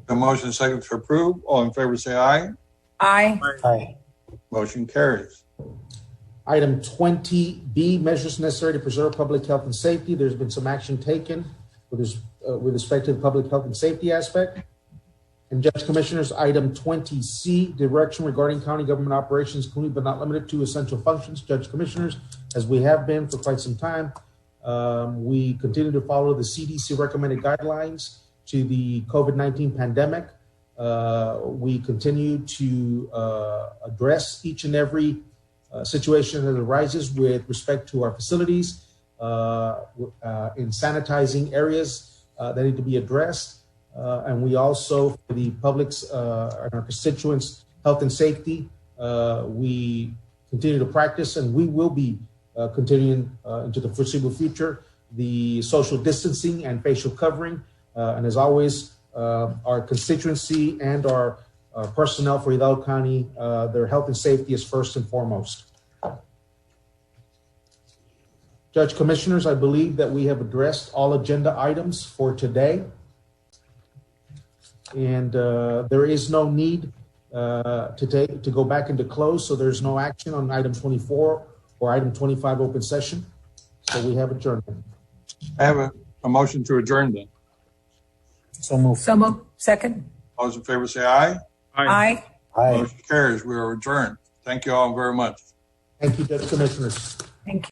A motion second to approve. All in favor, say aye. Aye. Aye. Motion carries. Item 20B, measures necessary to preserve public health and safety. There's been some action taken with respect to the public health and safety aspect. And Judge Commissioners, item 20C, direction regarding county government operations, including but not limited to essential functions. Judge Commissioners, as we have been for quite some time, we continue to follow the CDC recommended guidelines to the COVID-19 pandemic. We continue to address each and every situation that arises with respect to our facilities in sanitizing areas that need to be addressed. And we also, for the public's and our constituents' health and safety, we continue to practice, and we will be continuing into the foreseeable future, the social distancing and facial covering. And as always, our constituency and our personnel for Hidalgo County, their health and safety is first and foremost. Judge Commissioners, I believe that we have addressed all agenda items for today. And there is no need to go back into close, so there's no action on item 24 or item 25 open session. So we have adjournment. I have a motion to adjourn then. So move. So move. Second. All those in favor say aye. Aye. Aye. Motion carries. We are adjourned. Thank you all very much. Thank you, Judge Commissioners. Thank you.